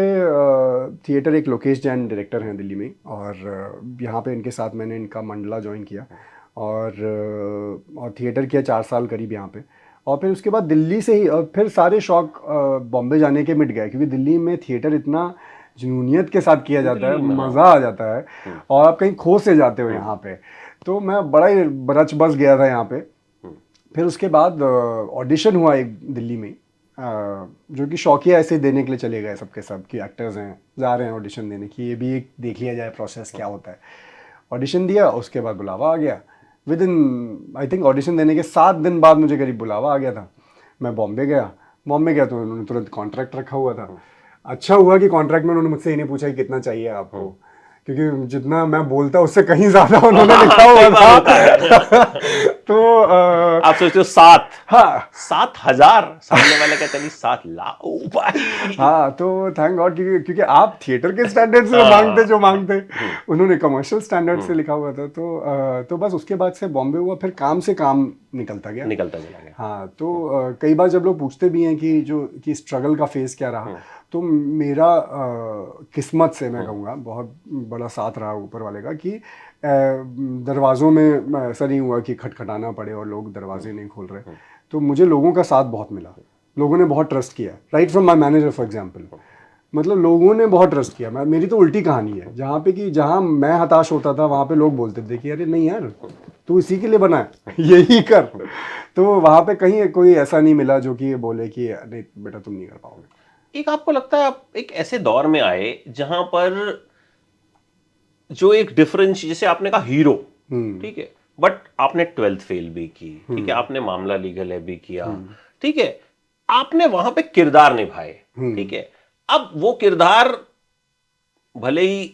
थिएटर, एक लोकेश जैन डायरेक्टर हैं दिल्ली में, और यहाँ पे इनके साथ मैंने इनका मंडला ज्वाइन किया। और थिएटर किया 4 साल करीब यहाँ पे। और फिर उसके बाद दिल्ली से ही और फिर सारे शौक बॉम्बे जाने के मिट गए, क्योंकि दिल्ली में थिएटर इतना जुनूनियत के साथ किया जाता है, मज़ा आ जाता है, और आप कहीं खो से जाते हो यहाँ पे। तो मैं बड़ा ही रच बस गया था यहाँ पे। फिर उसके बाद ऑडिशन हुआ एक दिल्ली में, जो कि शौकिया ऐसे देने के लिए चले गए सबके सब, कि एक्टर्स हैं जा रहे हैं ऑडिशन देने की, ये भी एक देख लिया जाए प्रोसेस क्या होता है। ऑडिशन दिया, उसके बाद बुलावा आ गया। With in I think audition देने के 7 दिन बाद मुझे करीब बुलावा आ गया था। मैं बॉम्बे गया तो उन्होंने तुरंत कॉन्ट्रैक्ट रखा हुआ था। अच्छा हुआ कि कॉन्ट्रैक्ट में उन्होंने मुझसे ही नहीं पूछा कि कितना चाहिए आपको, क्योंकि जितना मैं बोलता उससे कहीं ज़्यादा उन्होंने लिखा हुआ था। तो आप सोचते हो 7? हाँ, 7,000, सामने वाले कहते नहीं 7 लाख। ओ भाई। हाँ, तो थैंक गॉड, क्योंकि आप थिएटर के स्टैंडर्ड से मांगते जो मांगते, उन्होंने कमर्शियल स्टैंडर्ड से लिखा हुआ था। तो बस उसके बाद से बॉम्बे हुआ, फिर काम से काम निकलता गया। चला गया। हाँ, तो कई बार जब लोग पूछते भी हैं कि स्ट्रगल का फेज क्या रहा, तो मेरा किस्मत से मैं कहूँगा बहुत बड़ा साथ रहा ऊपर वाले का, कि दरवाज़ों में ऐसा नहीं हुआ कि खटखटाना पड़े और लोग दरवाजे नहीं खोल रहे। तो मुझे लोगों का साथ बहुत मिला, लोगों ने बहुत ट्रस्ट किया, right from my manager for example. मतलब लोगों ने बहुत ट्रस्ट किया। मेरी तो उल्टी कहानी है, जहाँ मैं हताश होता था वहाँ पे लोग बोलते थे कि अरे नहीं यार, तू इसी के लिए बना है, यही कर। तो वहाँ पे कहीं कोई ऐसा नहीं मिला जो कि बोले कि नहीं बेटा तुम नहीं कर पाओगे। एक आपको लगता है आप एक ऐसे दौर में आए जहां पर जो एक डिफरेंस, जैसे आपने कहा हीरो, ठीक है, बट आपने 12th फेल भी की, ठीक है, आपने मामला लीगल है भी किया, ठीक है, आपने वहां पे किरदार निभाए, ठीक है, अब वो किरदार भले ही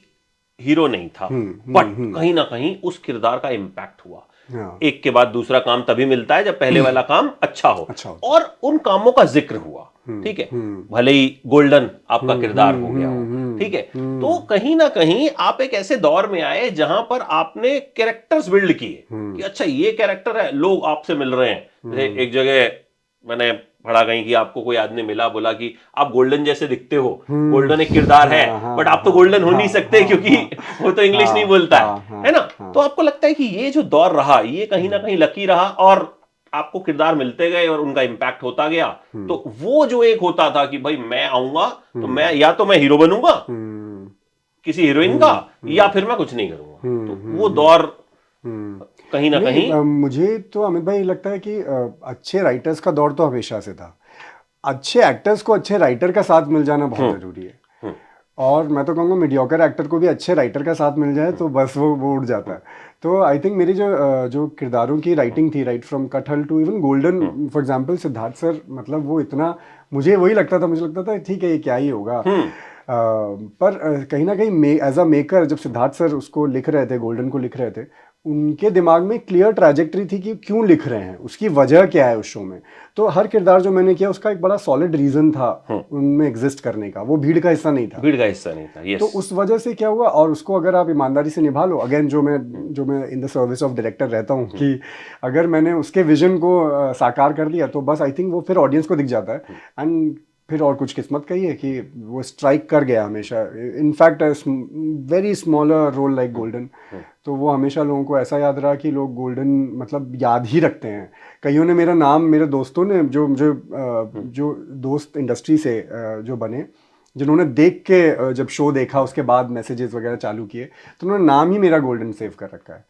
हीरो नहीं था, बट कहीं ना कहीं उस किरदार का इम्पैक्ट हुआ। हाँ। एक के बाद दूसरा काम तभी मिलता है जब पहले वाला काम अच्छा हो, और उन कामों का जिक्र हुआ, ठीक है। भले ही गोल्डन आपका किरदार हो गया हो, ठीक है। तो कहीं ना कहीं आप एक ऐसे दौर में आए जहां पर आपने कैरेक्टर्स बिल्ड किए कि अच्छा ये कैरेक्टर है, लोग आपसे मिल रहे हैं। एक जगह मैंने पढ़ा कहीं कि आपको कोई आदमी मिला, बोला कि आप गोल्डन जैसे दिखते हो, गोल्डन एक किरदार है, बट आप तो गोल्डन हो नहीं सकते क्योंकि वो तो इंग्लिश नहीं बोलता है ना। तो आपको लगता है कि ये जो दौर रहा ये कहीं ना कहीं लकी रहा, और आपको किरदार मिलते गए और उनका इंपैक्ट होता गया। तो वो जो एक होता था कि भाई मैं आऊंगा तो मैं या तो मैं हीरो बनूंगा किसी हीरोइन का, या फिर मैं कुछ नहीं करूंगा। तो वो दौर कहीं ना कहीं मुझे तो अमित भाई लगता है कि अच्छे राइटर्स का दौर तो हमेशा से था। अच्छे एक्टर्स को अच्छे राइटर का साथ मिल जाना बहुत जरूरी है, और मैं तो कहूँगा मीडियोकर एक्टर को भी अच्छे राइटर का साथ मिल जाए तो बस वो उड़ जाता है। तो आई थिंक मेरी जो किरदारों की राइटिंग थी, right from Kathal to even Golden for example, Siddharth sir, मतलब वो इतना मुझे लगता था ठीक है ये क्या ही होगा। पर कहीं ना कहीं एज अ मेकर जब सिद्धार्थ सर उसको लिख रहे थे, गोल्डन को लिख रहे थे, उनके दिमाग में क्लियर ट्रैजेक्टरी थी कि क्यों लिख रहे हैं, उसकी वजह क्या है उस शो में। तो हर किरदार जो मैंने किया उसका एक बड़ा सॉलिड रीजन था उनमें एग्जिस्ट करने का, वो भीड़ का हिस्सा नहीं था। भीड़ का हिस्सा नहीं था, yes. तो उस वजह से क्या हुआ, और उसको अगर आप ईमानदारी से निभा लो, अगेन जो मैं in the service of director रहता हूँ कि अगर मैंने उसके विजन को साकार कर दिया तो बस आई थिंक वो फिर ऑडियंस को दिख जाता है। एंड फिर और कुछ किस्मत का ही है कि वो स्ट्राइक कर गया हमेशा। In fact very smaller role like Golden, तो वो हमेशा लोगों को ऐसा याद रहा कि लोग गोल्डन मतलब याद ही रखते हैं। कईयों ने मेरा नाम, मेरे दोस्तों ने जो दोस्त इंडस्ट्री से जो बने, जिन्होंने देख के जब शो देखा उसके बाद मैसेजेस वगैरह चालू किए, तो उन्होंने नाम ही मेरा गोल्डन सेव कर रखा है।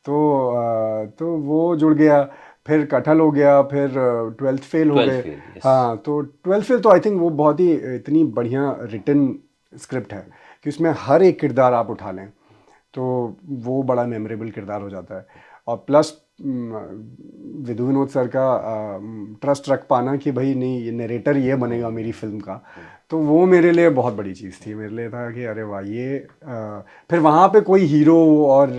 तो वो जुड़ गया। फिर कटहल हो गया, फिर 12th फेल हो गए। yes. हाँ, तो 12th फेल तो आई थिंक वो बहुत ही इतनी बढ़िया रिटन स्क्रिप्ट है कि उसमें हर एक किरदार आप उठा लें तो वो बड़ा मेमोरेबल किरदार हो जाता है। और प्लस विधु विनोद सर का ट्रस्ट रख पाना कि भाई नहीं ये नरेटर ये बनेगा मेरी फिल्म का, तो वो मेरे लिए बहुत बड़ी चीज़ थी। मेरे लिए था कि अरे वाह ये फिर वहाँ पे कोई हीरो और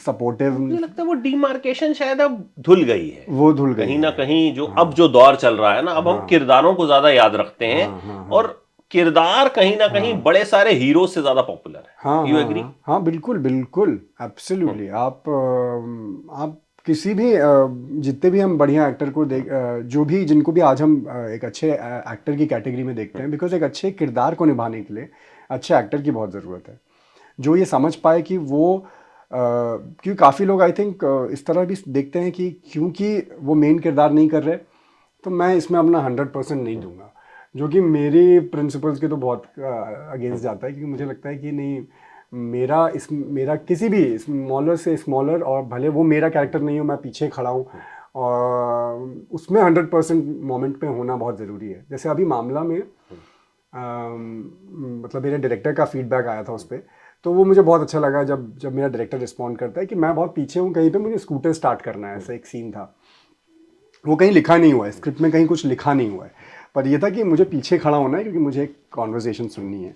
सपोर्टिव, मुझे लगता है वो डिमार्केशन शायद अब धुल गई है, वो धुल गई कहीं ना कहीं। जो अब जो दौर चल रहा है ना, अब हम किरदारों को ज्यादा याद रखते हैं, और किरदार कहीं ना कहीं बड़े सारे हीरो से ज्यादा पॉपुलर है। हाँ, यू एग्री? हाँ, बिल्कुल बिल्कुल, एब्सोल्युटली। आप किसी भी जितने भी हम बढ़िया एक्टर को देख, जो भी जिनको भी आज हम एक अच्छे एक्टर की कैटेगरी में देखते हैं, बिकॉज एक अच्छे किरदार को निभाने के लिए अच्छे एक्टर की बहुत ज़रूरत है, जो ये समझ पाए कि वो क्योंकि काफ़ी लोग आई थिंक इस तरह भी देखते हैं कि क्योंकि वो मेन किरदार नहीं कर रहे तो मैं इसमें अपना 100% नहीं दूंगा, जो कि मेरी प्रिंसिपल्स के तो बहुत अगेंस्ट जाता है। क्योंकि मुझे लगता है कि नहीं, मेरा किसी भी स्मॉलर से स्मॉलर, और भले वो मेरा कैरेक्टर नहीं हो, मैं पीछे खड़ा हूँ, और उसमें 100% मोमेंट पे होना बहुत ज़रूरी है। जैसे अभी मामला में मतलब मेरे डायरेक्टर का फीडबैक आया था उस पर, तो वो मुझे बहुत अच्छा लगा जब मेरा डायरेक्टर रिस्पॉन्ड करता है कि मैं बहुत पीछे हूँ कहीं पे, मुझे स्कूटर स्टार्ट करना है। ऐसा एक सीन था, वो कहीं लिखा नहीं हुआ है, स्क्रिप्ट में कहीं कुछ लिखा नहीं हुआ है, पर ये था कि मुझे पीछे खड़ा होना है क्योंकि मुझे एक कॉन्वर्सेशन सुननी है,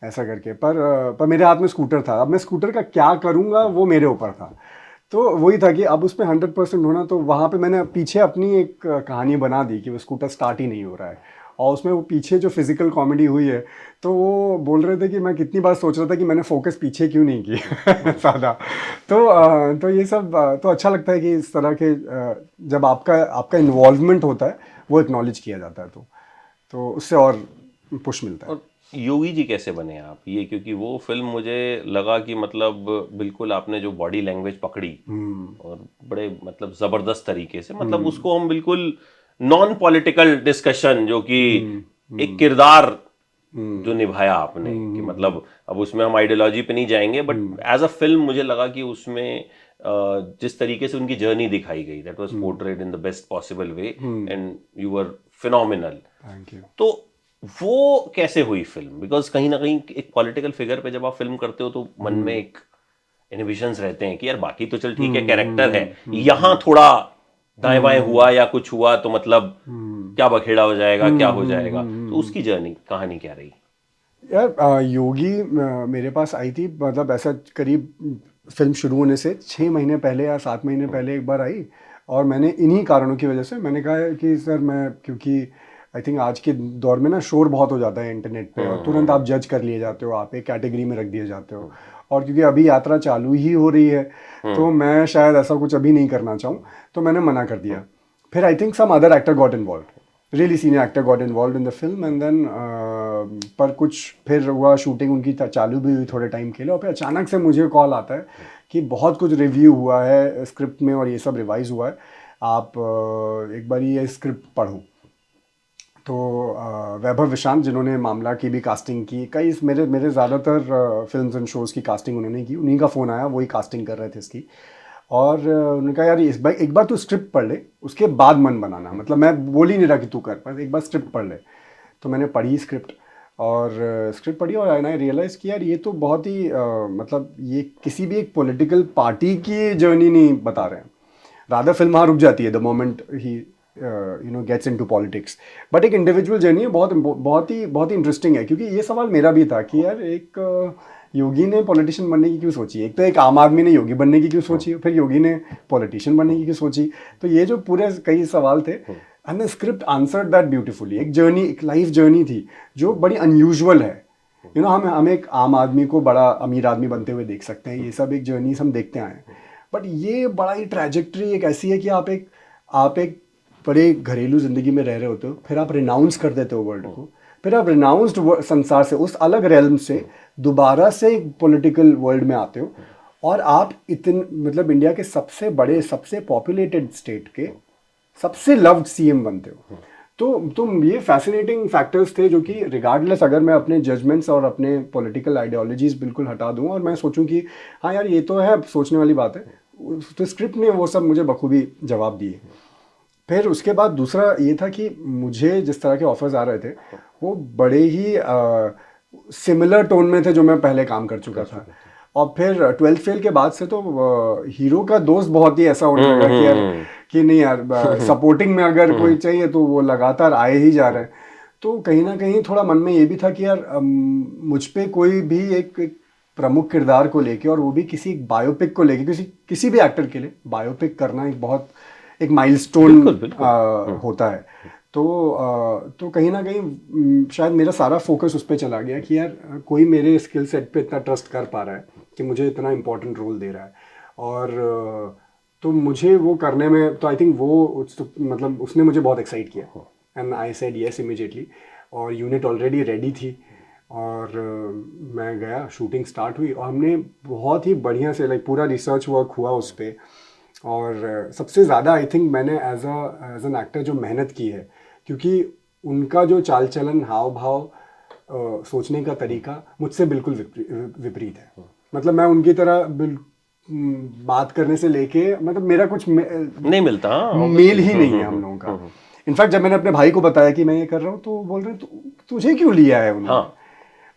ऐसा करके। पर मेरे हाथ में स्कूटर था, अब मैं स्कूटर का क्या करूँगा वो मेरे ऊपर था। तो वही था कि अब उसमें 100% होना, तो वहाँ पे मैंने पीछे अपनी एक कहानी बना दी कि वो स्कूटर स्टार्ट ही नहीं हो रहा है। और उसमें वो पीछे जो फिजिकल कॉमेडी हुई है, तो वो बोल रहे थे कि मैं कितनी बार सोच रहा था कि मैंने फोकस पीछे क्यों नहीं की सादा। तो ये सब तो अच्छा लगता है कि इस तरह के जब आपका इन्वॉल्वमेंट होता है वो एक्नॉलेज किया जाता है, तो उससे और पुश मिलता है। और योगी जी कैसे बने आप ये, क्योंकि वो फिल्म मुझे लगा कि मतलब बिल्कुल आपने जो बॉडी लैंग्वेज पकड़ी और बड़े मतलब जबरदस्त तरीके से, मतलब उसको हम बिल्कुल नॉन पॉलिटिकल डिस्कशन, जो कि एक किरदार जो निभाया आपने, कि मतलब अब उसमें हम आइडियोलॉजी पे नहीं जाएंगे, बट एज अ फिल्म मुझे लगा कि उसमें जिस तरीके से उनकी जर्नी दिखाई गई, that was portrayed in the best possible way, and you were phenomenal. Thank you. तो वो कैसे हुई फिल्म? बिकॉज कहीं ना कहीं एक पॉलिटिकल फिगर पे जब आप फिल्म करते हो तो मन में एक इनहिबिशंस रहते हैं कि यार बाकी तो चल ठीक है, कैरेक्टर है, यहाँ थोड़ा दाएं बाएं हुआ या कुछ हुआ तो मतलब क्या बखेड़ा हो जाएगा, क्या हो जाएगा। तो उसकी जर्नी कहानी क्या रही? यार योगी मेरे पास आई थी, मतलब ऐसा करीब फिल्म शुरू होने से 6 महीने पहले या 7 महीने पहले एक बार आई। और मैंने इन्हीं कारणों की वजह से मैंने कहा कि सर मैं, क्योंकि आई थिंक आज के दौर में ना शोर बहुत हो जाता है इंटरनेट पे, और तुरंत आप जज कर लिए जाते हो, आप एक कैटेगरी में रख दिए जाते हो। और क्योंकि अभी यात्रा चालू ही हो रही है, तो मैं शायद ऐसा कुछ अभी नहीं करना चाहूँ, तो मैंने मना कर दिया। फिर I think some other actor got involve, really senior actor got involve in the film, and then पर कुछ फिर हुआ, शूटिंग उनकी चालू भी हुई थोड़े टाइम के लिए, और फिर अचानक से मुझे कॉल आता है कि बहुत कुछ रिव्यू हुआ है स्क्रिप्ट में और ये सब रिवाइज हुआ है, आप एक बार ये स्क्रिप्ट पढ़ो। तो वैभव विशांत, जिन्होंने मामला की भी कास्टिंग की, कई मेरे मेरे ज़्यादातर फिल्म्स एंड शोज़ की कास्टिंग उन्होंने की, उन्हीं का फ़ोन आया, वही कास्टिंग कर रहे थे इसकी। और उन्होंने कहा यार एक बार तू स्क्रिप्ट पढ़ ले, उसके बाद मन बनाना, मतलब मैं बोल ही नहीं रहा कि तू कर, बस एक बार स्क्रिप्ट पढ़ ले। तो मैंने पढ़ी स्क्रिप्ट, और स्क्रिप्ट पढ़ी, और आई रियलाइज़ कि यार ये तो बहुत ही मतलब ये किसी भी एक पॉलिटिकल पार्टी की जर्नी नहीं बता रहे हैं। रादर फिल्म वहाँ रुक जाती है द मोमेंट ही गेट्स इनटू पॉलिटिक्स, बट एक इंडिविजुअल जर्नी है, बहुत ही इंटरेस्टिंग है। क्योंकि ये सवाल मेरा भी था कि यार एक योगी ने पॉलिटिशियन बनने की क्यों सोची, एक तो एक आम आदमी ने योगी बनने की क्यों सोची, फिर योगी ने पॉलिटिशियन बनने की क्यों सोची। तो ये जो पूरे कई सवाल थे, and the script answered that beautifully. एक जर्नी, एक लाइफ जर्नी थी जो बड़ी अनयूजुअल है। हम एक आम आदमी को बड़ा अमीर आदमी बनते हुए देख सकते हैं, ये सब एक जर्नीज हम देखते आए हैं, बट ये बड़ा ही ट्रैजेक्टरी एक ऐसी है कि आप एक बड़े घरेलू ज़िंदगी में रह रहे होते हो, फिर आप रिनाउंस कर देते हो वर्ल्ड को, फिर आप रिनाउंस्ड संसार से, उस अलग रेल्म से दोबारा से एक पॉलिटिकल वर्ल्ड में आते हो, और आप मतलब इंडिया के सबसे बड़े, सबसे पॉपुलेटेड स्टेट के सबसे लव्ड सीएम बनते हो। तो ये फैसिनेटिंग फैक्टर्स थे, जो कि रिगार्डलेस, अगर मैं अपने जजमेंट्स और अपने पॉलिटिकल आइडियोलॉजीज बिल्कुल हटा दूँ और मैं सोचूं कि हाँ यार ये तो है, सोचने वाली बात है, तो स्क्रिप्ट ने वो सब मुझे बखूबी जवाब दिए। फिर उसके बाद दूसरा ये था कि मुझे जिस तरह के ऑफर्स आ रहे थे वो बड़े ही सिमिलर टोन में थे जो मैं पहले काम कर चुका था। और फिर 12th फेल के बाद से तो हीरो का दोस्त बहुत ही ऐसा होने लगा कि यार कि नहीं यार, सपोर्टिंग में अगर कोई चाहिए तो वो लगातार आए ही जा रहे हैं। तो कहीं ना कहीं थोड़ा मन में ये भी था कि यार मुझ पे कोई भी एक प्रमुख किरदार को लेके, और वो भी किसी बायोपिक को लेके, किसी भी एक्टर के लिए बायोपिक करना एक बहुत एक माइलस्टोन होता है। तो कहीं ना कहीं शायद मेरा सारा फोकस उस पर चला गया कि यार कोई मेरे स्किल सेट पे इतना ट्रस्ट कर पा रहा है कि मुझे इतना इम्पोर्टेंट रोल दे रहा है, और तो मुझे वो करने में, तो आई थिंक वो मतलब उसने मुझे बहुत एक्साइट किया, and I said yes immediately. और यूनिट ऑलरेडी रेडी थी, और मैं गया, शूटिंग स्टार्ट हुई, और हमने बहुत ही बढ़िया से पूरा रिसर्च वर्क हुआ उस पर। और सबसे ज़्यादा आई थिंक मैंने एज एन एक्टर जो मेहनत की है, क्योंकि उनका जो चाल चलन, हाव भाव, सोचने का तरीका मुझसे बिल्कुल विपरीत है। मतलब मैं उनकी तरह बात करने से लेके, मतलब मेरा कुछ नहीं मिलता, मेल ही नहीं है हम लोगों का। इनफैक्ट जब मैंने अपने भाई को बताया कि मैं ये कर रहा हूँ, तो बोल रहे तुझे क्यों लिया है उन्होंने। हाँ।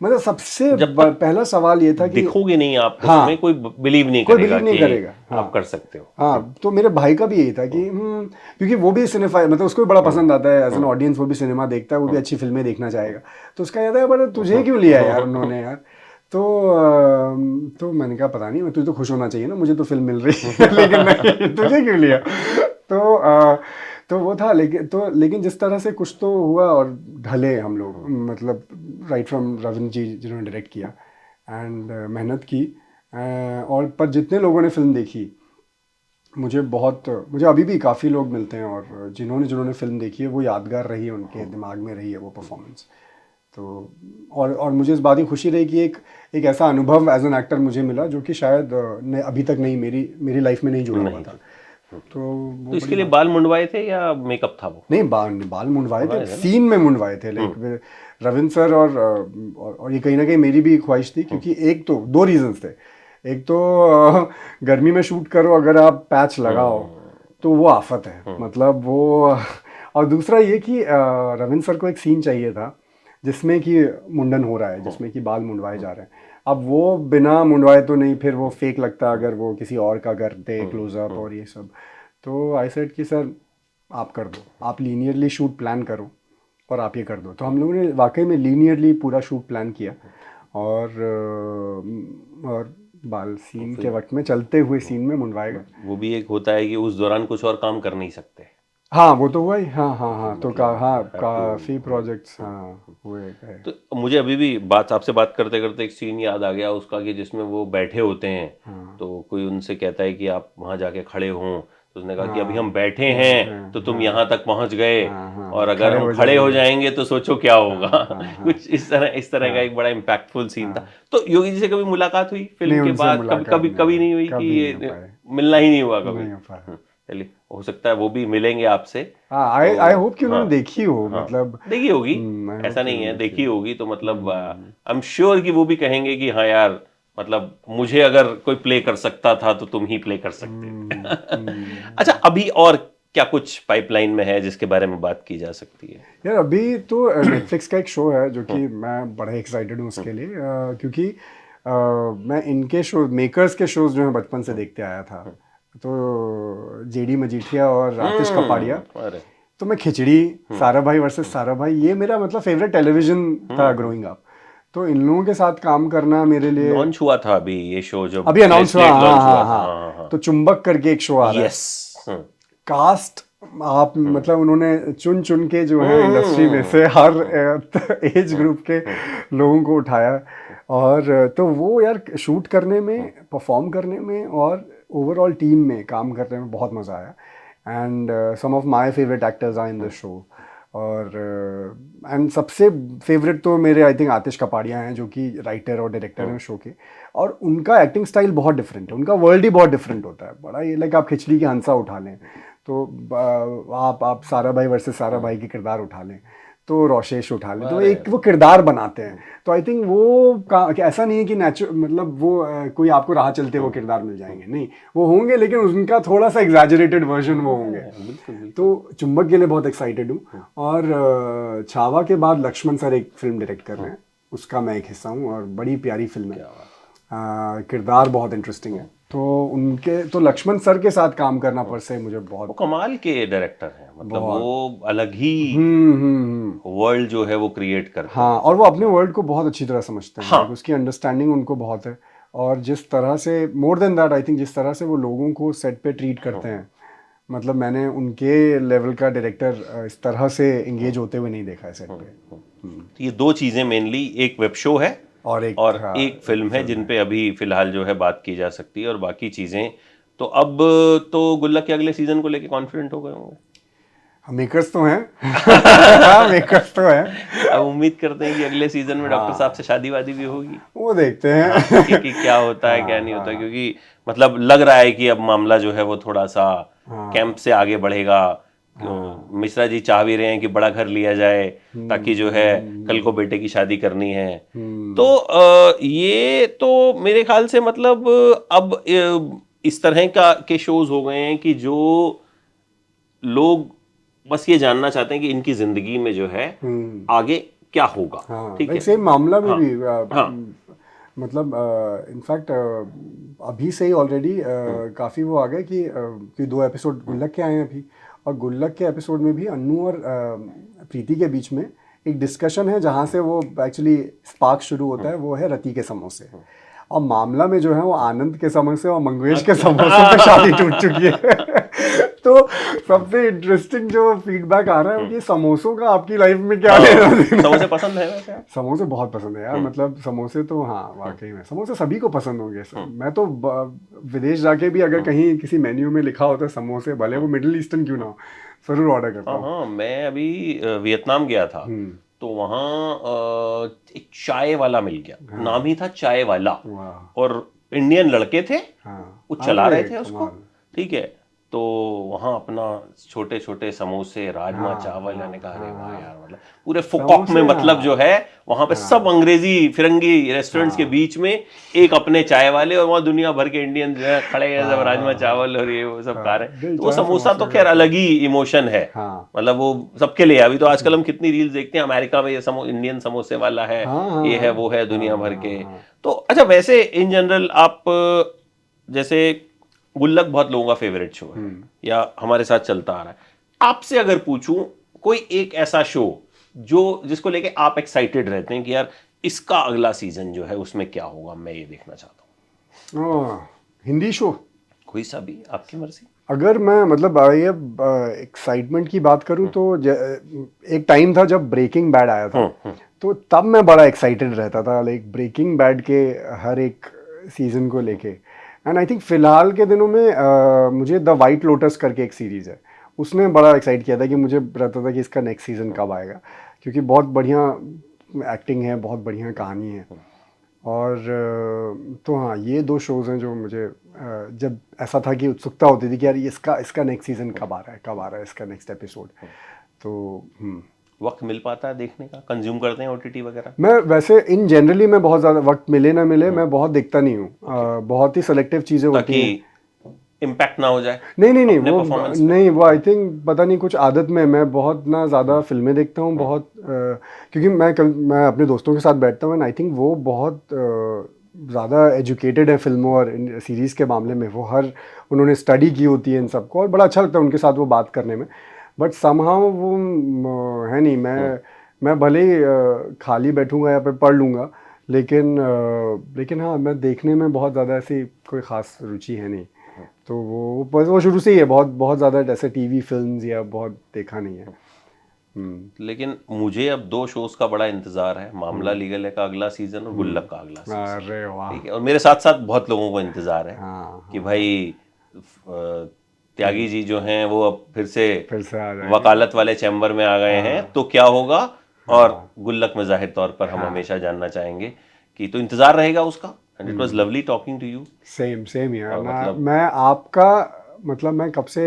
मतलब सबसे पहला सवाल ये था कि दिखोगे नहीं आप, हाँ, उसमें कोई बिलीव नहीं करेगा कि आप कर सकते हो। हाँ, तो मेरे भाई का भी यही था कि क्योंकि वो भी सिनेफाई, मतलब उसको भी बड़ा पसंद आता है एज एन ऑडियंस, वो भी सिनेमा देखता है, वो भी अच्छी फिल्में देखना चाहेगा। तो उसका याद है, बट तुझे क्यों लिया यार उन्होंने यार। तो मैंने कहा पता नहीं, तुझे तो खुश होना चाहिए ना, मुझे तो फिल्म मिल रही है लेकिन नहीं, तुझे क्यों लिया। तो वो था, लेकिन जिस तरह से कुछ तो हुआ, और ढले हम लोग, मतलब राइट फ्रॉम रविंद्र जी जिन्होंने डायरेक्ट किया, एंड मेहनत की, और पर जितने लोगों ने फिल्म देखी, मुझे अभी भी काफ़ी लोग मिलते हैं, और जिन्होंने फिल्म देखी है वो यादगार रही है, उनके दिमाग में रही है वो परफॉर्मेंस। तो और मुझे इस बात की खुशी रही कि एक ऐसा अनुभव एज एन एक्टर मुझे मिला जो कि शायद अभी तक नहीं, मेरी लाइफ में नहीं जुड़ा हुआ था। तो इसके लिए बाल मुंडवाए थे या मेकअप था वो? नहीं, बाल मुंडवाए थे, सीन में मुंडवाए थे। लाइक रविंद्र सर और ये कहीं ना कहीं मेरी भी ख्वाहिश थी, क्योंकि एक तो 2 रीजंस थे। एक तो गर्मी में शूट करो, अगर आप पैच लगाओ तो वो आफत है, मतलब वो। और दूसरा ये कि रविंद्र सर को एक सीन चाहिए था जिसमें कि मुंडन हो रहा है, जिसमें कि बाल मुंडवाए जा रहे हैं। अब वो बिना मुंडवाए तो नहीं, फिर वो फेक लगता अगर वो किसी और का करते क्लोजअप और ये सब। तो आई सेड कि सर आप कर दो, आप लीनियरली शूट प्लान करो, और आप ये कर दो। तो हम लोगों ने वाकई में लीनियरली पूरा शूट प्लान किया, और बाल सीन के वक्त में चलते हुए सीन में मुंडवाएगा। वो भी एक होता है कि उस दौरान कुछ और काम कर नहीं सकते। हाँ वो तो हुआ ही, हाँ हाँ हाँ, तो काफ़ी प्रोजेक्ट्स हाँ हुए हैं। तो मुझे अभी भी आपसे बात करते करते एक सीन याद आ गया उसका, कि जिसमें वो बैठे होते हैं तो कोई उनसे कहता है कि आप वहां जाके खड़े हों, तो उसने कहा कि अभी हम बैठे हैं तो तुम यहाँ तक पहुंच गए, और अगर हम खड़े हो जाएंगे तो सोचो क्या होगा। कुछ इस तरह का एक बड़ा इम्पैक्टफुल सीन था। तो योगी जी से कभी मुलाकात हुई फिल्म के बाद? कभी नहीं हुई कि ये मिलना ही नहीं हुआ कभी? चलिए, हो सकता है वो भी मिलेंगे आपसे। आई होप कि उन्होंने देखी हो, मतलब देखी होगी, ऐसा नहीं है, देखी होगी तो मतलब आई एम श्योर कि वो भी कहेंगे कि हाँ यार, मतलब मुझे अगर कोई प्ले कर सकता था तो तुम ही प्ले कर सकते। अच्छा, अभी और क्या कुछ पाइपलाइन में है जिसके बारे में बात की जा सकती है? यार अभी तो नेटफ्लिक्स का एक शो है जो कि मैं बड़ा एक्साइटेड हूँ उसके लिए, क्योंकि मैं इनके शो, मेकर्स के शोज जो है बचपन से देखते आया था। तो जेडी मजीठिया और आतिश कपाड़िया, तो मैं खिचड़ी, सारा भाई वर्सेस सारा भाई, ये मेरा मतलब फेवरेट टेलीविजन था ग्रोइंग अप। तो इन लोगों के साथ काम करना मेरे लिए, लॉन्च हुआ था अभी ये शो, जो अभी अनाउंस हुआ, हाँ, तो चुंबक करके एक शो आ रहा है। कास्ट आप मतलब उन्होंने चुन चुन के जो है इंडस्ट्री में से हर एज ग्रुप के लोगों को उठाया, और तो वो यार शूट करने में, परफॉर्म करने में और ओवरऑल टीम में काम करने में बहुत मज़ा आया। And some of my favourite actors are in the show, और एंड सबसे फेवरेट तो मेरे आई थिंक आतिश कपाड़िया हैं, जो कि राइटर और डायरेक्टर हैं शो के, और उनका एक्टिंग स्टाइल बहुत डिफरेंट है, उनका वर्ल्ड ही बहुत डिफरेंट होता है बड़ा। ये लाइक आप खिचड़ी के हंसा उठा लें, तो आप सारा भाई वर्सेस सारा भाई के किरदार उठा लें, तो रोशेश उठा लें, तो एक वो किरदार बनाते हैं। तो आई थिंक वो ऐसा नहीं है कि नेचुरल, मतलब वो कोई आपको राह चलते वो किरदार मिल जाएंगे, नहीं, वो होंगे लेकिन उनका थोड़ा सा एग्जैजरेटेड वर्जन वो होंगे। तो चुंबक के लिए बहुत एक्साइटेड हूँ। और छावा के बाद लक्ष्मण सर एक फिल्म डायरेक्ट कर रहे हैं, उसका मैं एक हिस्सा हूँ, और बड़ी प्यारी फिल्म है, किरदार बहुत इंटरेस्टिंग है। तो लक्ष्मण सर के साथ काम करना पर से मुझे बहुत, कमाल के डायरेक्टर हैं, मतलब वो अलग ही वर्ल्ड जो है वो क्रिएट करते हैं। हाँ, और वो अपने वर्ल्ड को बहुत अच्छी तरह समझते हैं। हाँ, उसकी अंडरस्टैंडिंग उनको बहुत है, और जिस तरह से, more than that I think, जिस तरह से वो लोगों को सेट पे ट्रीट करते हैं, मतलब मैंने उनके लेवल का डायरेक्टर इस तरह से एंगेज होते हुए नहीं देखा है सेट पे। ये दो चीजें मेनली, एक वेब शो है और एक फिल्म है जिन पे अभी फिलहाल जो है बात की जा सकती है, और बाकी चीजें तो अब तो गुल्लक के अगले सीजन को लेके कॉन्फिडेंट हो गए होंगे। मेकर्स तो हैं। मेकर्स तो हैं। अब उम्मीद करते हैं कि अगले सीजन में डॉक्टर साहब से शादी वादी भी होगी, वो देखते हैं कि क्या होता है क्या नहीं होता, क्योंकि मतलब लग रहा है कि अब मामला जो है वो थोड़ा सा कैंप से आगे बढ़ेगा। मिश्रा जी चाह भी रहे हैं कि बड़ा घर लिया जाए, ताकि जो है कल को बेटे की शादी करनी है। तो ये तो मेरे ख्याल से मतलब अब इस तरह के शोज हो गए हैं कि जो लोग बस ये जानना चाहते हैं कि इनकी जिंदगी में जो है आगे क्या होगा। ठीक है, सेम मामला में भी मतलब इनफैक्ट अभी से ही ऑलरेडी काफ़ी वो आ गए कि 2 एपिसोड गुल्लक के आए हैं अभी, और गुल्लक के एपिसोड में भी अन्नू और प्रीति के बीच में एक डिस्कशन है, जहाँ से वो एक्चुअली स्पार्क शुरू होता है, वो है रति के समोसे। और मामला में जो है वो आनंद के समोसे और मंगेश के समोसों पे शादी टूट चुकी है। तो सबसे इंटरेस्टिंग जो फीडबैक आ रहा है कि समोसों का आपकी लाइफ में क्या लेना देना। समोसे पसंद है वैसे? समोसे बहुत पसंद है यार, मतलब समोसे तो हाँ वाकई में समोसे सभी को पसंद होंगे। मैं तो विदेश जाके भी अगर कहीं किसी मेन्यू में लिखा होता है समोसे, भले वो मिडिल ईस्टर्न क्यों ना हो, जरूर ऑर्डर करता हूँ। हाँ, मैं अभी वियतनाम गया था, तो वहाँ एक चाय वाला मिल गया, नाम ही था चाय वाला, और इंडियन लड़के थे, वो चला रहे थे उसको, ठीक है। तो वहाँ अपना छोटे छोटे समोसे, राजमा चावल, मैंने कहा अरे वाह यार, मतलब पूरे फुकॉक में, मतलब जो है वहाँ पे सब अंग्रेजी फिरंगी रेस्टोरेंट्स के बीच में एक अपने चाय वाले, और वहाँ दुनिया भर के इंडियन जो है खड़े हैं, सब राजमा चावल और ये वो सब खा रहे हैं। तो वो समोसा तो खैर अलग ही इमोशन है, मतलब वो सबके लिए। अभी तो आजकल हम कितनी रील्स देखते हैं, अमेरिका में ये इंडियन समोसे वाला है, ये है वो है, दुनिया भर के। तो अच्छा, वैसे इन जनरल आप, जैसे गुल्लक बहुत लोगों का फेवरेट शो है या हमारे साथ चलता आ रहा है, आपसे अगर पूछूं कोई एक ऐसा शो जो जिसको लेके आप एक्साइटेड रहते हैं कि यार इसका अगला सीजन जो है उसमें क्या होगा, मैं ये देखना चाहता हूँ? हिंदी शो कोई सा भी, आपकी मर्जी। अगर मैं मतलब ये एक्साइटमेंट की बात करूं तो एक टाइम था जब ब्रेकिंग बैड आया था, तो तब मैं बड़ा एक्साइटेड रहता था लाइक ब्रेकिंग बैड के हर एक सीजन को लेके। एंड आई थिंक फिलहाल के दिनों में मुझे द वाइट लोटस करके एक सीरीज़ है, उसने बड़ा एक्साइट किया था कि मुझे रहता था कि इसका नेक्स्ट सीज़न कब आएगा, क्योंकि बहुत बढ़िया एक्टिंग है, बहुत बढ़िया कहानी है। और तो हाँ, ये 2 शोज़ हैं जो मुझे जब ऐसा था कि उत्सुकता होती थी कि यार इसका नेक्स्ट सीज़न कब आ रहा है इसका नेक्स्ट एपिसोड। तो वक्त मिल पाता है देखने का, कंज्यूम करते हैं ओटीटी वगैरह? मैं वैसे इन जनरली मैं बहुत ज़्यादा वक्त मिले ना मिले मैं बहुत देखता नहीं हूँ, बहुत ही सेलेक्टिव चीज़ें होती हैं। इम्पैक्ट ना हो जाए नहीं अपने वो performance नहीं वो आई थिंक पता नहीं कुछ आदत में मैं बहुत ना ज़्यादा फिल्में देखता हूँ बहुत, क्योंकि मैं अपने दोस्तों के साथ बैठता हूँ एंड आई थिंक वो बहुत ज़्यादा एजुकेटेड है फिल्मों और सीरीज़ के मामले में। वो उन्होंने स्टडी की होती है इन सबको और बड़ा अच्छा लगता है उनके साथ वो बात करने में। बट समहाउ वो है नहीं, मैं भले ही खाली बैठूंगा या फिर पढ़ लूँगा, लेकिन हाँ, मैं देखने में बहुत ज़्यादा ऐसी कोई ख़ास रुचि है नहीं। तो वो शुरू से ही है, बहुत ज़्यादा ऐसे टीवी फिल्म्स या बहुत देखा नहीं है। लेकिन मुझे अब 2 शोज का बड़ा इंतजार है, मामला लीगल है का अगला सीजन और गुल्लक का अगला सीजन। अरे वाह। ठीक है, और मेरे साथ साथ बहुत लोगों को इंतजार है कि हाँ, भाई त्यागी जी जो हैं वो अब फिर से फिर से आ जाए। वकालत वाले चैम्बर में आ गए हैं, तो क्या होगा। और गुल्लक में जाहिर तौर पर हम हमेशा जानना चाहेंगे कि, तो इंतजार रहेगा उसका। And it was lovely talking to you. Same यार, मतलब मैं आपका मतलब मैं कब से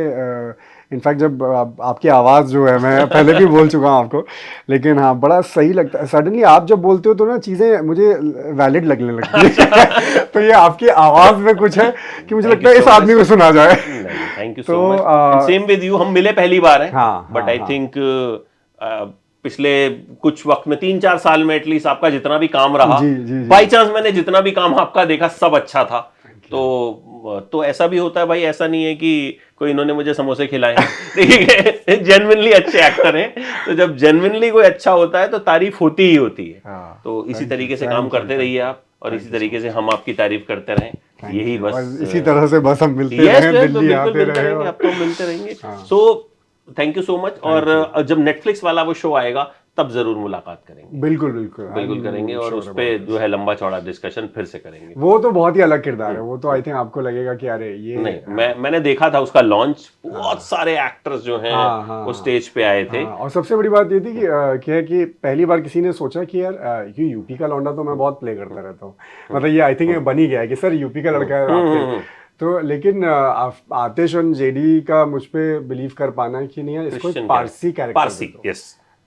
इनफैक्ट जब आपकी आवाज़ जो है मैं पहले भी बोल चुका हूँ आपको, लेकिन हाँ बड़ा सही लगता है। सडनली आप जब बोलते हो तो ना चीज़ें मुझे वैलिड लगने लगती है तो ये आपकी आवाज़ में कुछ है कि मुझे लगता है इस आदमी को सुना जाए। Thank you so much, same with you. हम मिले पहली बार हैं, हाँ, बट आई थिंक पिछले कुछ वक्त में 3-4 साल में एटलीस्ट आपका जितना भी काम रहा, बाई चांस मैंने जितना भी काम आपका देखा सब अच्छा था। तो ऐसा भी होता है भाई, ऐसा नहीं है कि कोई इन्होंने मुझे समोसे खिलाए हैं, ठीक है, जेन्युइनली अच्छे एक्टर हैं। तो जब जेन्युइनली कोई अच्छा होता है तो तारीफ होती ही होती है। तो इसी तरीके से काम करते रहिए आप, और इसी तरीके से हम आपकी तारीफ करते रहें। यही बस इसी तरह से बस हम मिलते रहें, दिल्ली आते रहें, अब तो हम मिलते रहेंगे। So thank you so much. और जब नेटफ्लिक्स वाला वो शो आएगा तब जरूर मुलाकात करेंगे। बिल्कुल करेंगे, और उस पे जो है लंबा चौड़ा डिस्कशन फिर से करेंगे। वो तो बहुत ही अलग किरदार है, वो तो आई थिंक आपको लगेगा कि अरे ये नहीं, मैंने देखा था उसका लॉन्च, बहुत सारे एक्टर्स जो हैं वो स्टेज पे आए थे। और सबसे बड़ी बात ये थी कि पहली बार किसी ने सोचा कि यार ये यूपी का लौंडा तो मैं बहुत प्ले करता रहता हूँ, मतलब ये आई थिंक ये बन ही गया है कि सर यूपी का लड़का है। तो लेकिन आतिश और जेडी का मुझ पे बिलीव कर पाना कि नहीं यार इसको Parsi character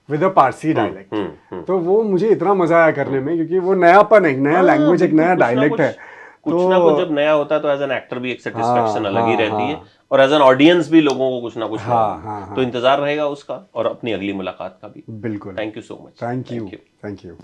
with a Parsi dialect, तो वो मुझे इतना मजा आया करने में, क्योंकि वो नयापन, एक नया लैंग्वेज, एक नया डायलेक्ट है। कुछ ना कुछ जब नया होता है तो एज एन एक्टर भी एक सेटिस्फेक्शन अलग ही रहती है, और एज एन ऑडियंस भी लोगों को कुछ ना कुछ तो इंतजार रहेगा उसका, और अपनी अगली मुलाकात का भी। बिल्कुल। Thank you so much. Thank you.